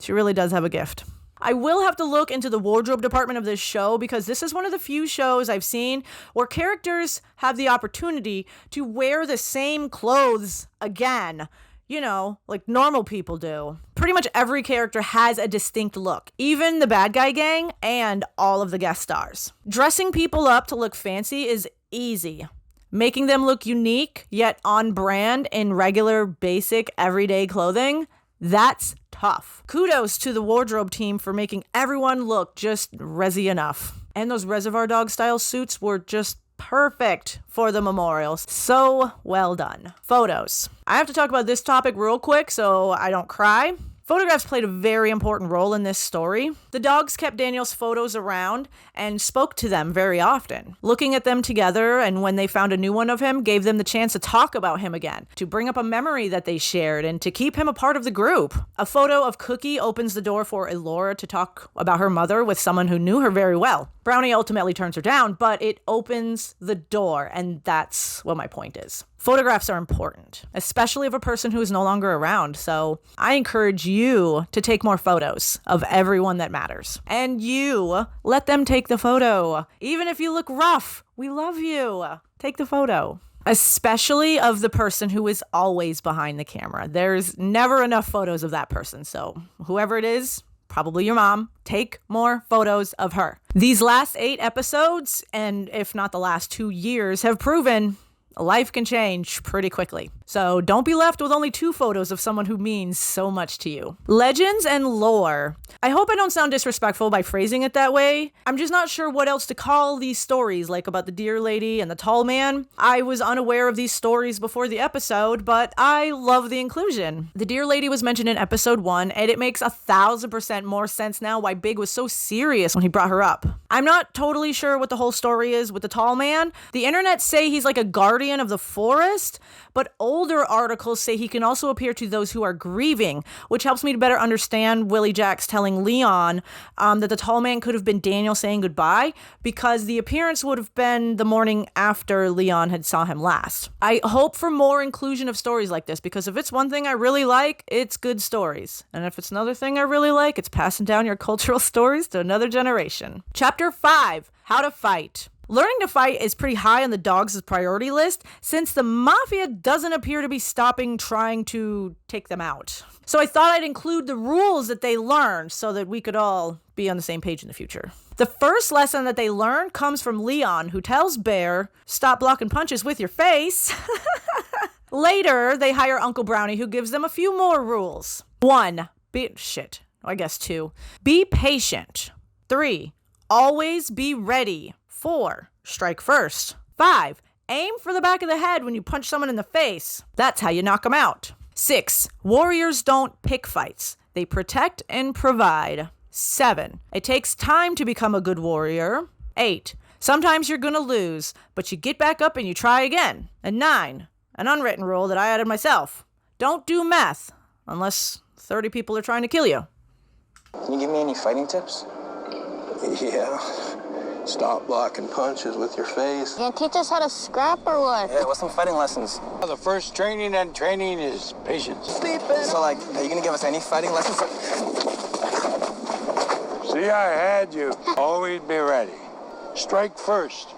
She really does have a gift. I will have to look into the wardrobe department of this show because this is one of the few shows I've seen where characters have the opportunity to wear the same clothes again. You know, like normal people do. Pretty much every character has a distinct look, even the bad guy gang and all of the guest stars. Dressing people up to look fancy is easy. Making them look unique, yet on brand in regular, basic, everyday clothing, that's tough. Kudos to the wardrobe team for making everyone look just resi enough. And those Reservoir Dog style suits were just perfect for the memorials. So well done. Photos. I have to talk about this topic real quick so I don't cry. Photographs played a very important role in this story. The dogs kept Daniel's photos around and spoke to them very often. Looking at them together, and when they found a new one of him, gave them the chance to talk about him again, to bring up a memory that they shared, and to keep him a part of the group. A photo of Cookie opens the door for Alora to talk about her mother with someone who knew her very well. Brownie ultimately turns her down, but it opens the door, and that's what my point is. Photographs are important, especially of a person who is no longer around, so I encourage you to take more photos of everyone that matters. And you, let them take the photo. Even if you look rough, we love you. Take the photo. Especially of the person who is always behind the camera. There's never enough photos of that person, so whoever it is, probably your mom, take more photos of her. These last 8 episodes, and if not the last 2 years, have proven life can change pretty quickly. So don't be left with only 2 photos of someone who means so much to you. Legends and lore. I hope I don't sound disrespectful by phrasing it that way. I'm just not sure what else to call these stories, like about the deer lady and the tall man. I was unaware of these stories before the episode, but I love the inclusion. The deer lady was mentioned in episode 1, and it makes 1,000% more sense now why Big was so serious when he brought her up. I'm not totally sure what the whole story is with the tall man. The internet say he's like a guardian of the forest, but older articles say he can also appear to those who are grieving, which helps me to better understand Willie Jack's telling Leon that the tall man could have been Daniel saying goodbye, because the appearance would have been the morning after Leon had saw him last. I hope for more inclusion of stories like this, because if it's one thing I really like, it's good stories. And if it's another thing I really like, it's passing down your cultural stories to another generation. Chapter 5, How to Fight. Learning to fight is pretty high on the dogs' priority list, since the mafia doesn't appear to be stopping trying to take them out. So I thought I'd include the rules that they learned so that we could all be on the same page in the future. The first lesson that they learn comes from Leon, who tells Bear, "Stop blocking punches with your face." Later, they hire Uncle Brownie, who gives them a few more rules. 1. Two. Be patient. 3. Always be ready. 4. Strike first. 5. Aim for the back of the head when you punch someone in the face. That's how you knock them out. 6. Warriors don't pick fights. They protect and provide. 7. It takes time to become a good warrior. 8. Sometimes you're gonna lose, but you get back up and you try again. And 9. An unwritten rule that I added myself. Don't do meth unless 30 people are trying to kill you.
Can you give me any fighting tips?
Yeah. Stop blocking punches with your face.
You gonna teach us how to scrap or what?
Yeah, what's some fighting lessons?
The first training is patience.
So, like, are you gonna give us any fighting lessons?
See, I had you. Always be ready. Strike first.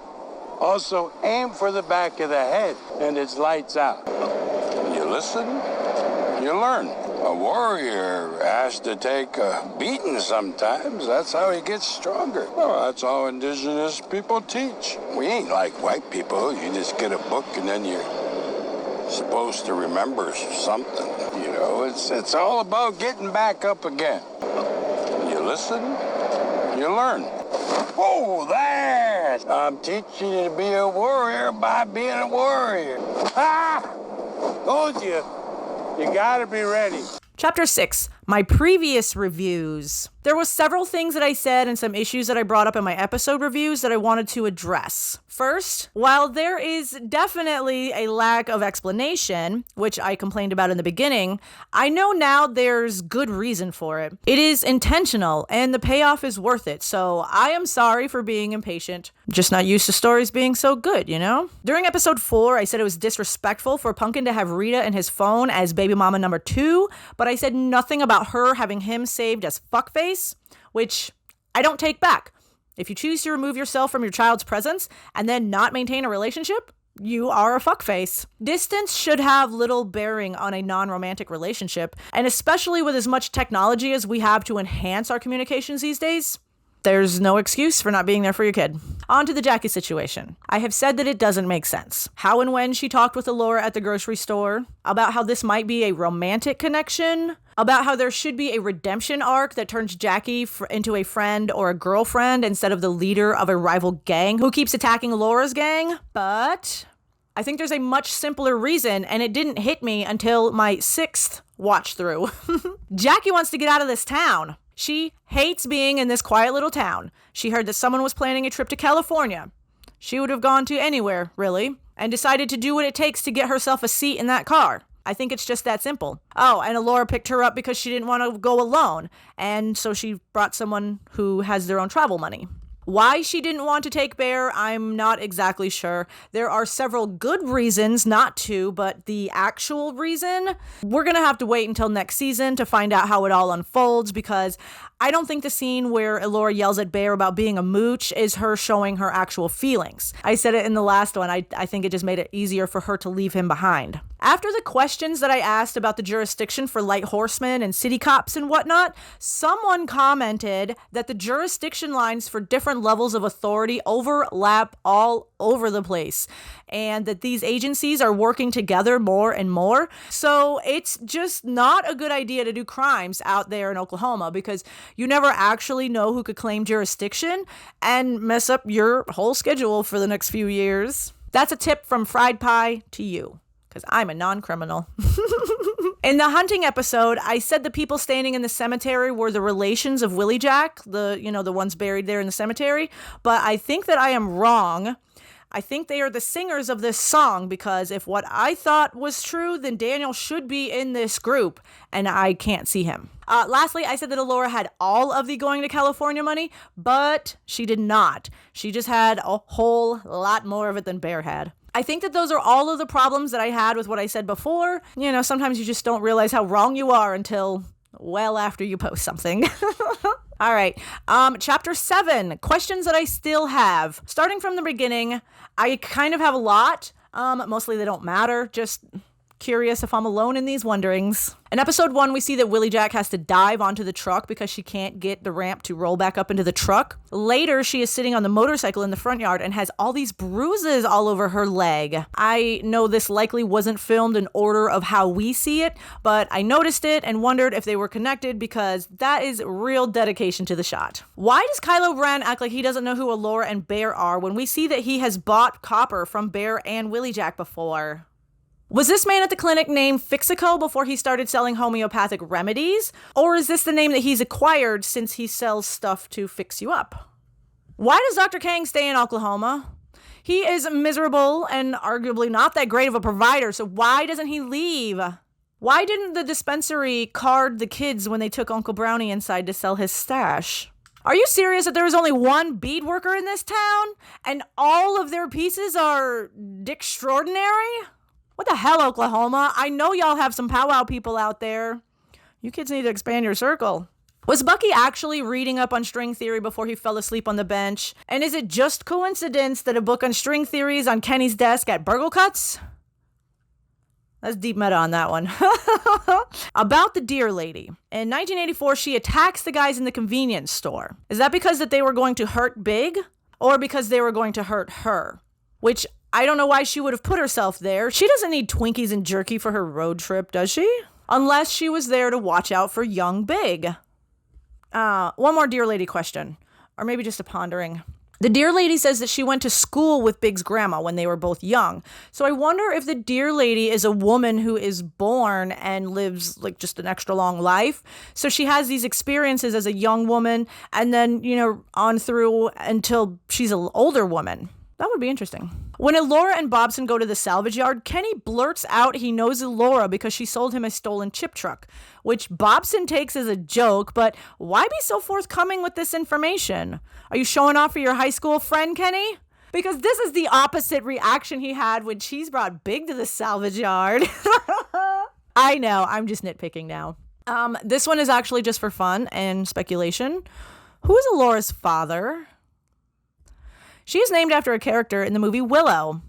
Also, aim for the back of the head, and it's lights out. You listen, you learn. A warrior has to take a beating sometimes. That's how he gets stronger. Well, that's how indigenous people teach. We ain't like white people. You just get a book and then you're supposed to remember something. You know, it's all about getting back up again. You listen, you learn. Oh, there! I'm teaching you to be a warrior by being a warrior. Ah! Told you. You gotta be ready.
Chapter 6, my previous reviews. There was several things that I said and some issues that I brought up in my episode reviews that I wanted to address. First, while there is definitely a lack of explanation, which I complained about in the beginning, I know now there's good reason for it. It is intentional and the payoff is worth it, so I am sorry for being impatient. Just not used to stories being so good, you know? During episode 4, I said it was disrespectful for Pumpkin to have Rita in his phone as baby mama number 2, but I said nothing about her having him saved as fuckface, which I don't take back. If you choose to remove yourself from your child's presence and then not maintain a relationship, you are a fuckface. Distance should have little bearing on a non-romantic relationship, and especially with as much technology as we have to enhance our communications these days, there's no excuse for not being there for your kid. On to the Jackie situation. I have said that it doesn't make sense. How and when she talked with Alora at the grocery store, about how this might be a romantic connection, about how there should be a redemption arc that turns Jackie into a friend or a girlfriend instead of the leader of a rival gang who keeps attacking Alora's gang. But I think there's a much simpler reason, and it didn't hit me until my 6th watch through. Jackie wants to get out of this town. She hates being in this quiet little town. She heard that someone was planning a trip to California. She would have gone to anywhere, really, and decided to do what it takes to get herself a seat in that car. I think it's just that simple. Oh, and Alora picked her up because she didn't want to go alone, and so she brought someone who has their own travel money. Why she didn't want to take Bear, I'm not exactly sure. There are several good reasons not to, but the actual reason, we're going to have to wait until next season to find out how it all unfolds, because I don't think the scene where Alora yells at Bear about being a mooch is her showing her actual feelings. I said it in the last one. I think it just made it easier for her to leave him behind. After the questions that I asked about the jurisdiction for light horsemen and city cops and whatnot, someone commented that the jurisdiction lines for different levels of authority overlap all over the place, and that these agencies are working together more and more. So it's just not a good idea to do crimes out there in Oklahoma, because you never actually know who could claim jurisdiction and mess up your whole schedule for the next few years. That's a tip from Fried Pie to you, because I'm a non-criminal. In the hunting episode, I said the people standing in the cemetery were the relations of Willie Jack, the ones buried there in the cemetery. But I think that I am wrong. I think they are the singers of this song, because if what I thought was true, then Daniel should be in this group, and I can't see him. Lastly, I said that Alora had all of the going to California money, but she did not. She just had a whole lot more of it than Bear had. I think that those are all of the problems that I had with what I said before. You know, sometimes you just don't realize how wrong you are until well after you post something. All right. Chapter 7, questions that I still have. Starting from the beginning, I kind of have a lot. Mostly they don't matter. Just curious if I'm alone in these wonderings. In episode 1, we see that Willie Jack has to dive onto the truck because she can't get the ramp to roll back up into the truck. Later, she is sitting on the motorcycle in the front yard and has all these bruises all over her leg. I know this likely wasn't filmed in order of how we see it, but I noticed it and wondered if they were connected because that is real dedication to the shot. Why does Kylo Ren act like he doesn't know who Alora and Bear are when we see that he has bought copper from Bear and Willie Jack before? Was this man at the clinic named Fixico before he started selling homeopathic remedies? Or is this the name that he's acquired since he sells stuff to fix you up? Why does Dr. Kang stay in Oklahoma? He is miserable and arguably not that great of a provider, so why doesn't he leave? Why didn't the dispensary card the kids when they took Uncle Brownie inside to sell his stash? Are you serious that there is only one bead worker in this town? And all of their pieces are dick-extraordinary? What the hell, Oklahoma? I know y'all have some powwow people out there. You kids need to expand your circle. Was Bucky actually reading up on string theory before he fell asleep on the bench? And is it just coincidence that a book on string theory is on Kenny's desk at Burgle Cuts? That's deep meta on that one. About the deer lady. In 1984, she attacks the guys in the convenience store. Is that because that they were going to hurt Big? Or because they were going to hurt her? Which I don't know why she would have put herself there. She doesn't need Twinkies and jerky for her road trip, does she? Unless she was there to watch out for young Big. One more deer lady question. Or maybe just a pondering. The deer lady says that she went to school with Big's grandma when they were both young. So I wonder if the deer lady is a woman who is born and lives like just an extra long life. So she has these experiences as a young woman and then, on through until she's an older woman. That would be interesting. When Alora and Bobson go to the salvage yard, Kenny blurts out he knows Alora because she sold him a stolen chip truck, which Bobson takes as a joke, but why be so forthcoming with this information? Are you showing off for your high school friend, Kenny? Because this is the opposite reaction he had when Cheese brought Big to the salvage yard. I know, I'm just nitpicking now. This one is actually just for fun and speculation. Who is Alora's father? She is named after a character in the movie Willow.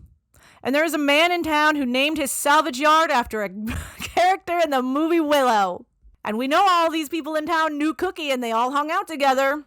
And there is a man in town who named his salvage yard after a character in the movie Willow. And we know all these people in town knew Cookie and they all hung out together.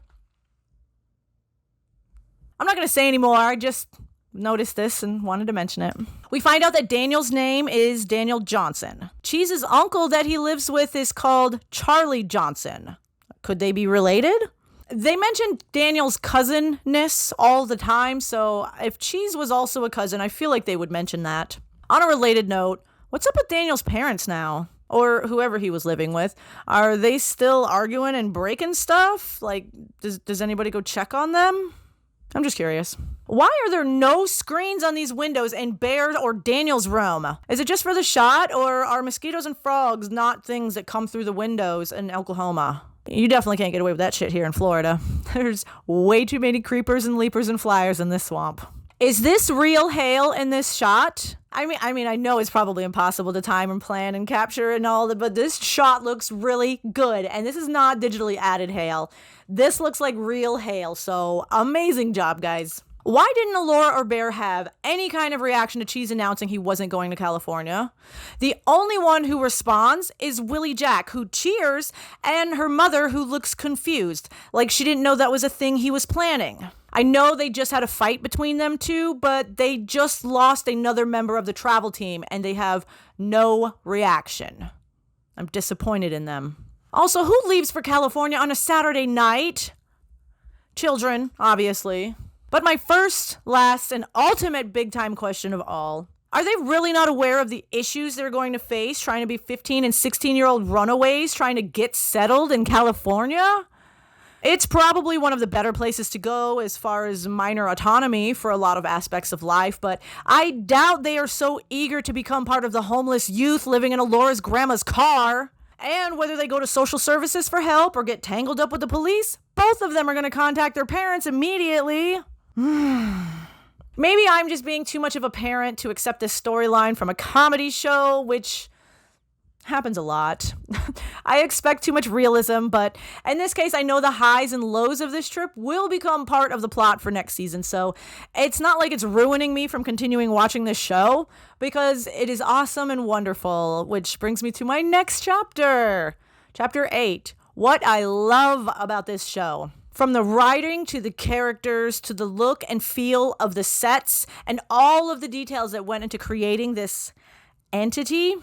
I'm not going to say anymore. I just noticed this and wanted to mention it. We find out that Daniel's name is Daniel Johnson. Cheese's uncle that he lives with is called Charlie Johnson. Could they be related? They mention Daniel's cousin-ness all the time, so if Cheese was also a cousin, I feel like they would mention that. On a related note, what's up with Daniel's parents now? Or whoever he was living with. Are they still arguing and breaking stuff? Like, does anybody go check on them? I'm just curious. Why are there no screens on these windows in Bear or Daniel's room? Is it just for the shot, or are mosquitoes and frogs not things that come through the windows in Oklahoma? You definitely can't get away with that shit here in Florida. There's way too many creepers and leapers and flyers in this swamp. Is this real hail in this shot? I mean, I know it's probably impossible to time and plan and capture and all that, but this shot looks really good. And this is not digitally added hail. This looks like real hail. So amazing job, guys. Why didn't Alora or Bear have any kind of reaction to Cheese announcing he wasn't going to California? The only one who responds is Willie Jack, who cheers, and her mother, who looks confused, like she didn't know that was a thing he was planning. I know they just had a fight between them two, but they just lost another member of the travel team, and they have no reaction. I'm disappointed in them. Also, who leaves for California on a Saturday night? Children, obviously. But my first, last, and ultimate big-time question of all, Are they really not aware of the issues they're going to face trying to be 15 and 16-year-old runaways trying to get settled in California? It's probably one of the better places to go as far as minor autonomy for a lot of aspects of life, but I doubt they are so eager to become part of the homeless youth living in Alora's grandma's car. And whether they go to social services for help or get tangled up with the police, both of them are going to contact their parents immediately. Maybe I'm just being too much of a parent to accept this storyline from a comedy show, which happens a lot. I expect too much realism, but in this case, I know the highs and lows of this trip will become part of the plot for next season, so it's not like it's ruining me from continuing watching this show, because it is awesome and wonderful, which brings me to my next chapter. Chapter 8, what I love about this show. From the writing to the characters to the look and feel of the sets and all of the details that went into creating this entity.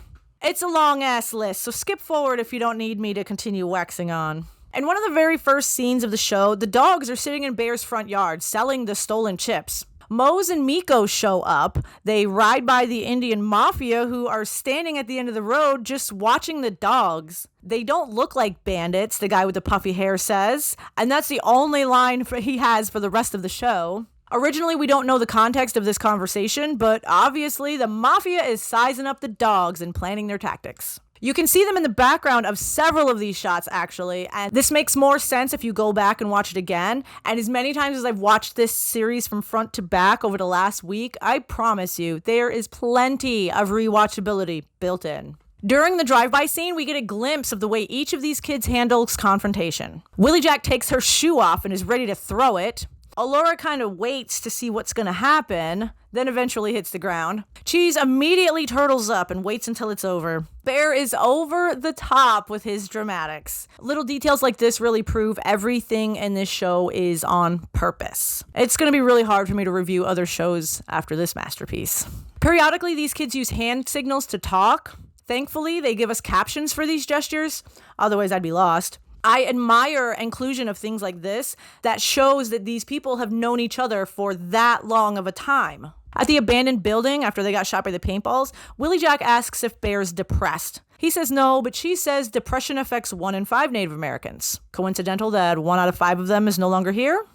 It's a long ass list, so skip forward if you don't need me to continue waxing on. In one of the very first scenes of the show, the dogs are sitting in Bear's front yard selling the stolen chips. Mose and Miko show up. They ride by the Indian mafia who are standing at the end of the road just watching the dogs. They don't look like bandits, the guy with the puffy hair says, and that's the only line he has for the rest of the show. Originally, we don't know the context of this conversation, but obviously the mafia is sizing up the dogs and planning their tactics. You can see them in the background of several of these shots, actually, and this makes more sense if you go back and watch it again. And as many times as I've watched this series from front to back over the last week, I promise you, there is plenty of rewatchability built in. During the drive-by scene, we get a glimpse of the way each of these kids handles confrontation. Willie Jack takes her shoe off and is ready to throw it. Alora kind of waits to see what's going to happen, then eventually hits the ground. Cheese immediately turtles up and waits until it's over. Bear is over the top with his dramatics. Little details like this really prove everything in this show is on purpose. It's going to be really hard for me to review other shows after this masterpiece. Periodically, these kids use hand signals to talk. Thankfully, they give us captions for these gestures. Otherwise, I'd be lost. I admire inclusion of things like this that shows that these people have known each other for that long of a time. At the abandoned building, after they got shot by the paintballs, Willie Jack asks if Bear's depressed. He says no, but she says depression affects 1 in 5 Native Americans. Coincidental that 1 out of 5 of them is no longer here?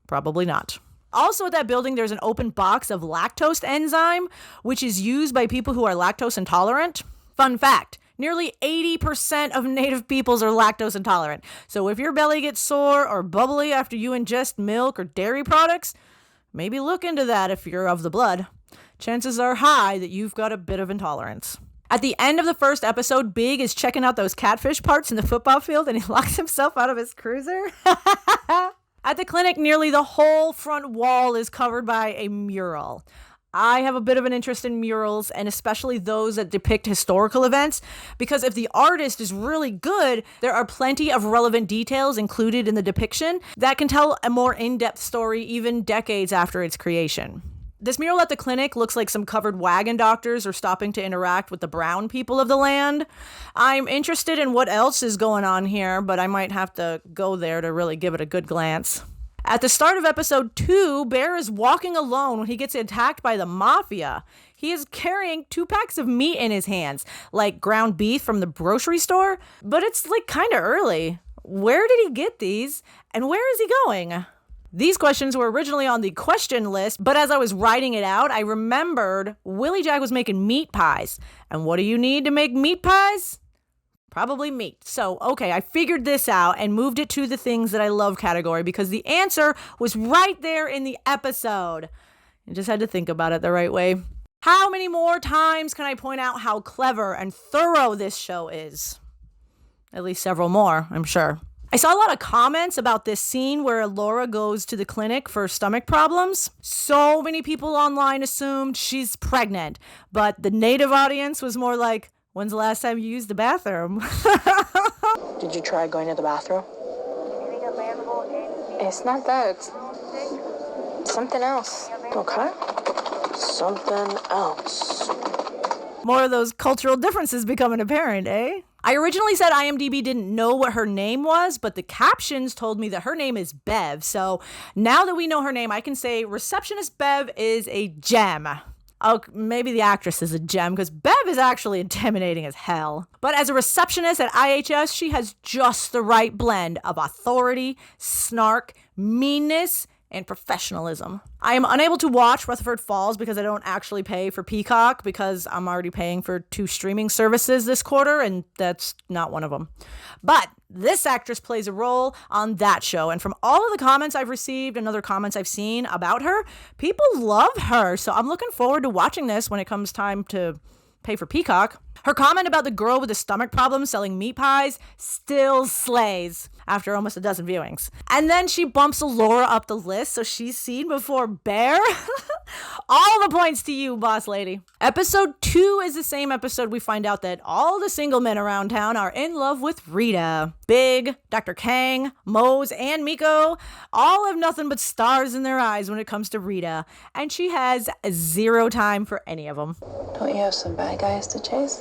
Probably not. Also at that building, there's an open box of lactose enzyme, which is used by people who are lactose intolerant. Fun fact. Nearly 80% of Native peoples are lactose intolerant. So if your belly gets sore or bubbly after you ingest milk or dairy products, maybe look into that if you're of the blood. Chances are high that you've got a bit of intolerance. At the end of the first episode, Big is checking out those catfish parts in the football field and he locks himself out of his cruiser. At the clinic, nearly the whole front wall is covered by a mural. I have a bit of an interest in murals, and especially those that depict historical events, because if the artist is really good, there are plenty of relevant details included in the depiction that can tell a more in-depth story even decades after its creation. This mural at the clinic looks like some covered wagon doctors are stopping to interact with the brown people of the land. I'm interested in what else is going on here, but I might have to go there to really give it a good glance. At the start of episode 2, Bear is walking alone when he gets attacked by the mafia. He is carrying 2 packs of meat in his hands, like ground beef from the grocery store, but it's like kind of early. Where did he get these, and where is he going? These questions were originally on the question list, but as I was writing it out, I remembered Willie Jack was making meat pies. And what do you need to make meat pies? Probably meat. So, okay, I figured this out and moved it to the things that I love category because the answer was right there in the episode. I just had to think about it the right way. How many more times can I point out how clever and thorough this show is? At least several more, I'm sure. I saw a lot of comments about this scene where Laura goes to the clinic for stomach problems. So many people online assumed she's pregnant, but the native audience was more like, when's the last time you used the bathroom?
Did you try going to the bathroom?
It's not that. It's something else.
Okay. Something else.
More of those cultural differences becoming apparent, eh? I originally said IMDb didn't know what her name was, but the captions told me that her name is Bev. So now that we know her name, I can say Receptionist Bev is a gem. Oh, maybe the actress is a gem, because Bev is actually intimidating as hell. But as a receptionist at IHS, she has just the right blend of authority, snark, meanness, and professionalism. I am unable to watch Rutherford Falls because I don't actually pay for Peacock, because I'm already paying for 2 streaming services this quarter, and that's not one of them. But this actress plays a role on that show, and from all of the comments I've received and other comments I've seen about her, people love her, so I'm looking forward to watching this when it comes time to pay for Peacock. Her comment about the girl with the stomach problem selling meat pies still slays after almost a dozen viewings. And then she bumps Alora up the list, so she's seen before Bear. All the points to you, boss lady. Episode 2 is the same episode we find out that all the single men around town are in love with Rita. Big, Dr. Kang, Mose, and Miko all have nothing but stars in their eyes when it comes to Rita, and she has 0 time for any of them.
Don't you have some bad guys to chase?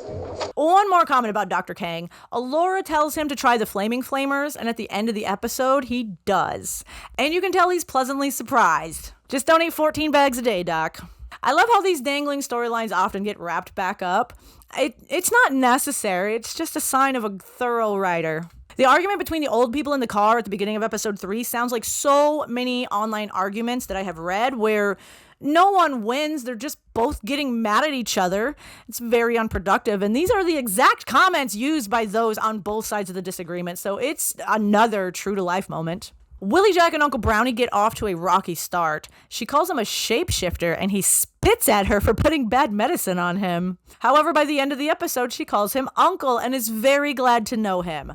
One more comment about Dr. Kang. Alora tells him to try the Flaming Flamers, and at the end of the episode, he does. And you can tell he's pleasantly surprised. Just don't eat 14 bags a day, Doc. I love how these dangling storylines often get wrapped back up. It's not necessary, it's just a sign of a thorough writer. The argument between the old people in the car at the beginning of episode 3 sounds like so many online arguments that I have read where no one wins, they're just both getting mad at each other. It's very unproductive, and these are the exact comments used by those on both sides of the disagreement, so it's another true-to-life moment. Willie Jack and Uncle Brownie get off to a rocky start. She calls him a shapeshifter, and he spits at her for putting bad medicine on him. However, by the end of the episode, she calls him Uncle and is very glad to know him.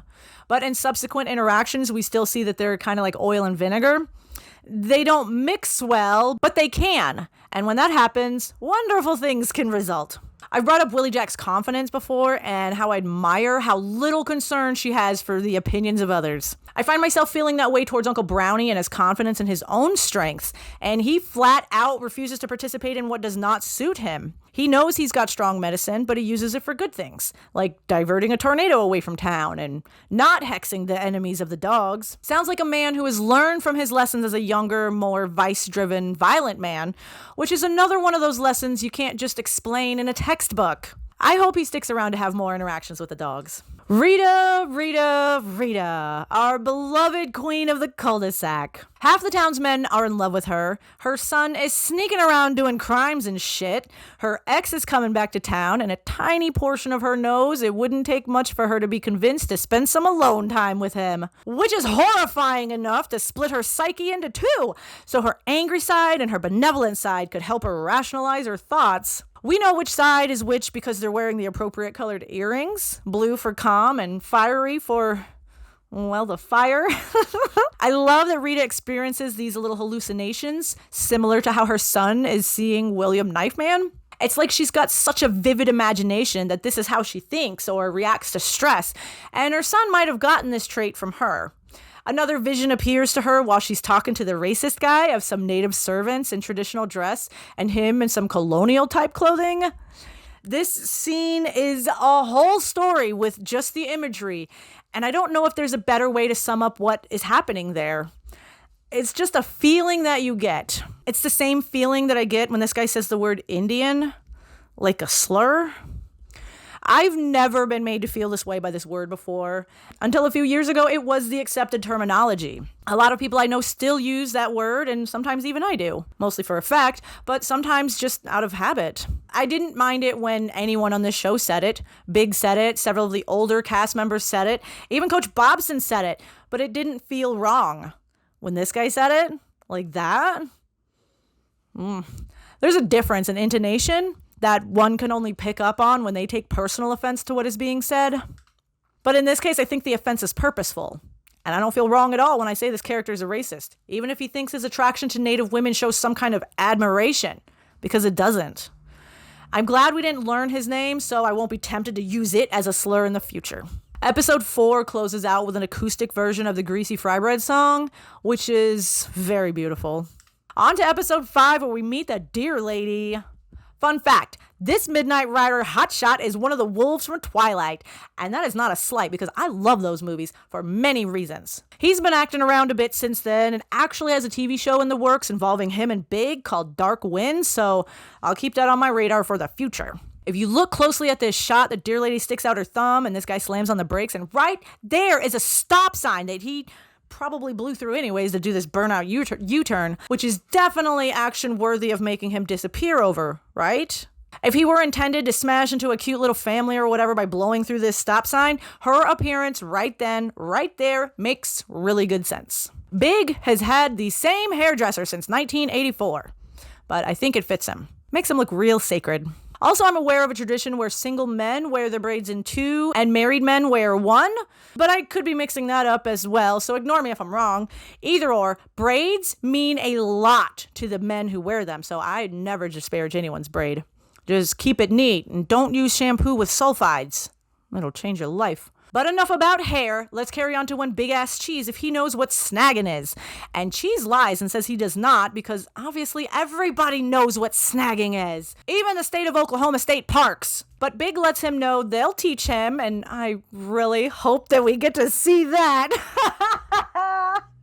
But in subsequent interactions, we still see that they're kind of like oil and vinegar. They don't mix well, but they can. And when that happens, wonderful things can result. I've brought up Willie Jack's confidence before and how I admire how little concern she has for the opinions of others. I find myself feeling that way towards Uncle Brownie and his confidence in his own strengths, and he flat out refuses to participate in what does not suit him. He knows he's got strong medicine, but he uses it for good things, like diverting a tornado away from town and not hexing the enemies of the dogs. Sounds like a man who has learned from his lessons as a younger, more vice-driven, violent man, which is another one of those lessons you can't just explain in a textbook. I hope he sticks around to have more interactions with the dogs. Rita, Rita, Rita, our beloved queen of the cul-de-sac. Half the town's men are in love with her. Her son is sneaking around doing crimes and shit. Her ex is coming back to town, and a tiny portion of her knows it wouldn't take much for her to be convinced to spend some alone time with him, which is horrifying enough to split her psyche into 2, so her angry side and her benevolent side could help her rationalize her thoughts. We know which side is which because they're wearing the appropriate colored earrings. Blue for calm and fiery for, well, the fire. I love that Rita experiences these little hallucinations, similar to how her son is seeing William Knifeman. It's like she's got such a vivid imagination that this is how she thinks or reacts to stress, and her son might have gotten this trait from her. Another vision appears to her while she's talking to the racist guy of some native servants in traditional dress and him in some colonial type clothing. This scene is a whole story with just the imagery, and I don't know if there's a better way to sum up what is happening there. It's just a feeling that you get. It's the same feeling that I get when this guy says the word Indian, like a slur. I've never been made to feel this way by this word before. Until a few years ago, it was the accepted terminology. A lot of people I know still use that word, and sometimes even I do. Mostly for effect, but sometimes just out of habit. I didn't mind it when anyone on this show said it. Big said it, several of the older cast members said it, even Coach Bobson said it, but it didn't feel wrong. When this guy said it, like that, there's a difference in intonation that one can only pick up on when they take personal offense to what is being said. But in this case, I think the offense is purposeful. And I don't feel wrong at all when I say this character is a racist, even if he thinks his attraction to Native women shows some kind of admiration, because it doesn't. I'm glad we didn't learn his name, so I won't be tempted to use it as a slur in the future. Episode 4 closes out with an acoustic version of the Greasy Fry Bread song, which is very beautiful. On to episode 5, where we meet the deer lady. Fun fact, this Midnight Rider hotshot is one of the wolves from Twilight, and that is not a slight because I love those movies for many reasons. He's been acting around a bit since then and actually has a TV show in the works involving him and Big called Dark Wind, so I'll keep that on my radar for the future. If you look closely at this shot, the deer lady sticks out her thumb and this guy slams on the brakes, and right there is a stop sign that he probably blew through anyways to do this burnout U-turn, which is definitely action worthy of making him disappear over, right? If he were intended to smash into a cute little family or whatever by blowing through this stop sign, her appearance right then, right there, makes really good sense. Big has had the same hairdresser since 1984, but I think it fits him. Makes him look real sacred. Also, I'm aware of a tradition where single men wear their braids in two and married men wear one, but I could be mixing that up as well, so ignore me if I'm wrong. Either or, braids mean a lot to the men who wear them, so I never disparage anyone's braid. Just keep it neat and don't use shampoo with sulfides. It'll change your life. But enough about hair. Let's carry on to one big-ass Cheese if he knows what snagging is. And Cheese lies and says he does not because obviously everybody knows what snagging is. Even the state of Oklahoma State Parks. But Big lets him know they'll teach him, and I really hope that we get to see that.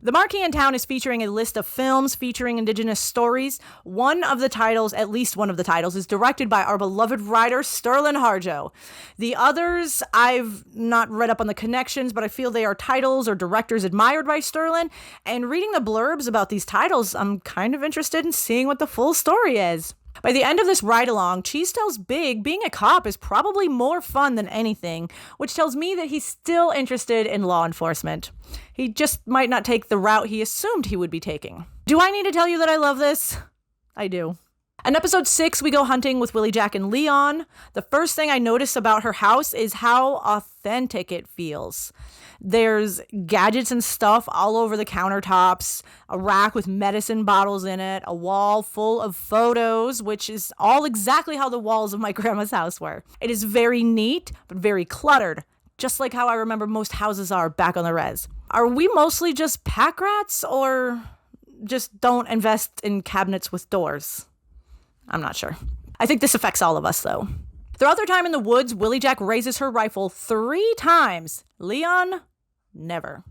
The marquee in town is featuring a list of films featuring Indigenous stories. At least one of the titles, is directed by our beloved writer, Sterling Harjo. The others, I've not read up on the connections, but I feel they are titles or directors admired by Sterling. And reading the blurbs about these titles, I'm kind of interested in seeing what the full story is. By the end of this ride-along, Cheese tells Big being a cop is probably more fun than anything, which tells me that he's still interested in law enforcement. He just might not take the route he assumed he would be taking. Do I need to tell you that I love this? I do. In episode 6, we go hunting with Willie, Jack, and Leon. The first thing I notice about her house is how authentic it feels. There's gadgets and stuff all over the countertops, a rack with medicine bottles in it, a wall full of photos, which is all exactly how the walls of my grandma's house were. It is very neat, but very cluttered, just like how I remember most houses are back on the res. Are we mostly just pack rats, or just don't invest in cabinets with doors? I'm not sure. I think this affects all of us, though. Throughout their time in the woods, Willie Jack raises her rifle 3 times. Leon, never.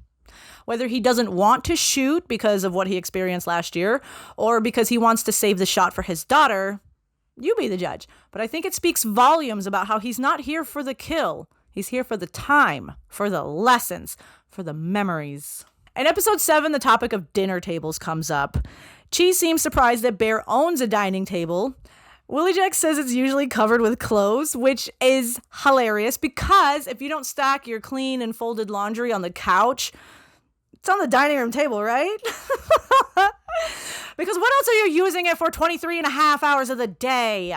Whether he doesn't want to shoot because of what he experienced last year, or because he wants to save the shot for his daughter, you be the judge. But I think it speaks volumes about how he's not here for the kill. He's here for the time, for the lessons, for the memories. In episode 7, the topic of dinner tables comes up. Cheese seems surprised that Bear owns a dining table. Willie Jack says it's usually covered with clothes, which is hilarious because if you don't stack your clean and folded laundry on the couch, it's on the dining room table, right? Because what else are you using it for 23 and a half hours of the day?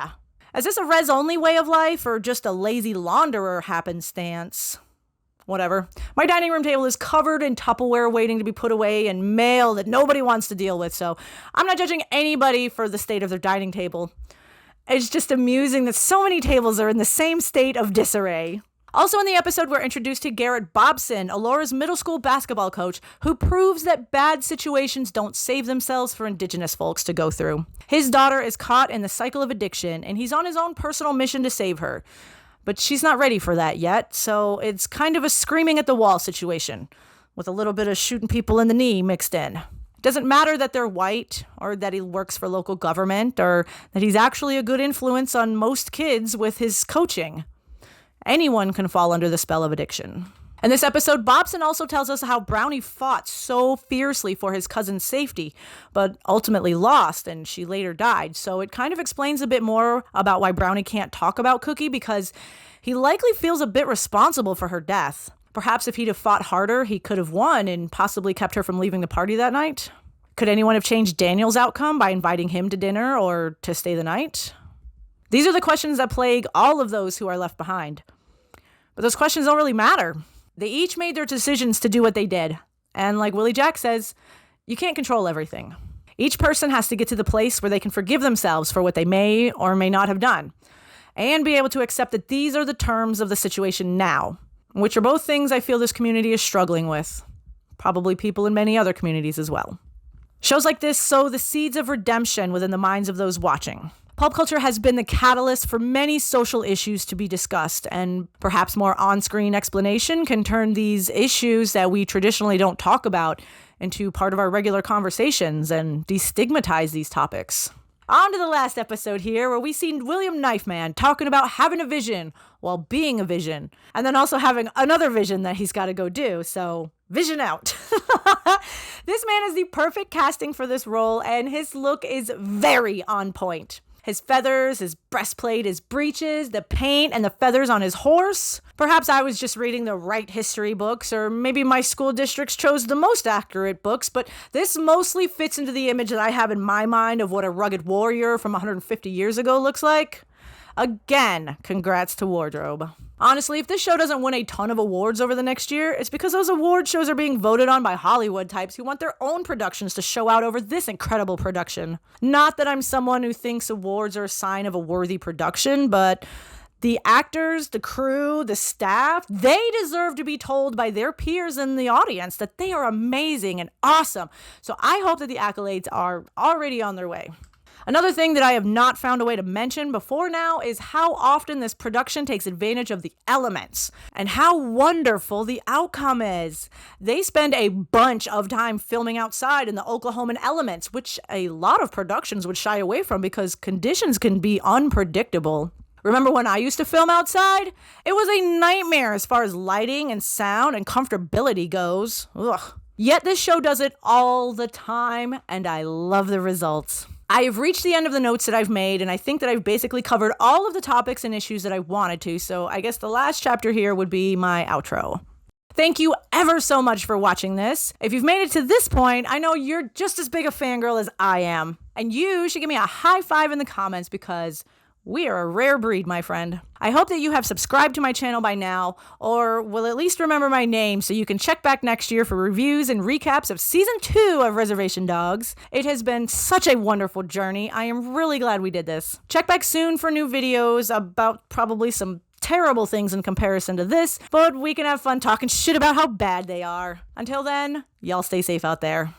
Is this a res-only way of life or just a lazy launderer happenstance? Whatever. My dining room table is covered in Tupperware waiting to be put away and mail that nobody wants to deal with, so I'm not judging anybody for the state of their dining table. It's just amusing that so many tables are in the same state of disarray. Also in the episode, we're introduced to Garrett Bobson, Alora's middle school basketball coach, who proves that bad situations don't save themselves for Indigenous folks to go through. His daughter is caught in the cycle of addiction, and he's on his own personal mission to save her. But she's not ready for that yet, so it's kind of a screaming at the wall situation, with a little bit of shooting people in the knee mixed in. It doesn't matter that they're white, or that he works for local government, or that he's actually a good influence on most kids with his coaching. Anyone can fall under the spell of addiction. In this episode, Bobson also tells us how Brownie fought so fiercely for his cousin's safety, but ultimately lost, and she later died. So it kind of explains a bit more about why Brownie can't talk about Cookie, because he likely feels a bit responsible for her death. Perhaps if he'd have fought harder, he could have won and possibly kept her from leaving the party that night. Could anyone have changed Daniel's outcome by inviting him to dinner or to stay the night? These are the questions that plague all of those who are left behind. But those questions don't really matter. They each made their decisions to do what they did. And like Willie Jack says, you can't control everything. Each person has to get to the place where they can forgive themselves for what they may or may not have done, and be able to accept that these are the terms of the situation now, which are both things I feel this community is struggling with. Probably people in many other communities as well. Shows like this sow the seeds of redemption within the minds of those watching. Pulp culture has been the catalyst for many social issues to be discussed, and perhaps more on-screen explanation can turn these issues that we traditionally don't talk about into part of our regular conversations and destigmatize these topics. On to the last episode here, where we see William Knifeman talking about having a vision while being a vision, and then also having another vision that he's got to go do, so vision out. This man is the perfect casting for this role, and his look is very on point. His feathers, his breastplate, his breeches, the paint, and the feathers on his horse. Perhaps I was just reading the right history books, or maybe my school districts chose the most accurate books, but this mostly fits into the image that I have in my mind of what a rugged warrior from 150 years ago looks like. Again, congrats to wardrobe. Honestly, if this show doesn't win a ton of awards over the next year, it's because those award shows are being voted on by Hollywood types who want their own productions to show out over this incredible production. Not that I'm someone who thinks awards are a sign of a worthy production, but the actors, the crew, the staff, they deserve to be told by their peers in the audience that they are amazing and awesome. So I hope that the accolades are already on their way. Another thing that I have not found a way to mention before now is how often this production takes advantage of the elements and how wonderful the outcome is. They spend a bunch of time filming outside in the Oklahoman elements, which a lot of productions would shy away from because conditions can be unpredictable. Remember when I used to film outside? It was a nightmare as far as lighting and sound and comfortability goes. Ugh. Yet this show does it all the time, and I love the results. I have reached the end of the notes that I've made, and I think that I've basically covered all of the topics and issues that I wanted to, so I guess the last chapter here would be my outro. Thank you ever so much for watching this. If you've made it to this point, I know you're just as big a fangirl as I am, and you should give me a high five in the comments because we are a rare breed, my friend. I hope that you have subscribed to my channel by now, or will at least remember my name so you can check back next year for reviews and recaps of Season 2 of Reservation Dogs. It has been such a wonderful journey. I am really glad we did this. Check back soon for new videos about probably some terrible things in comparison to this, but we can have fun talking shit about how bad they are. Until then, y'all stay safe out there.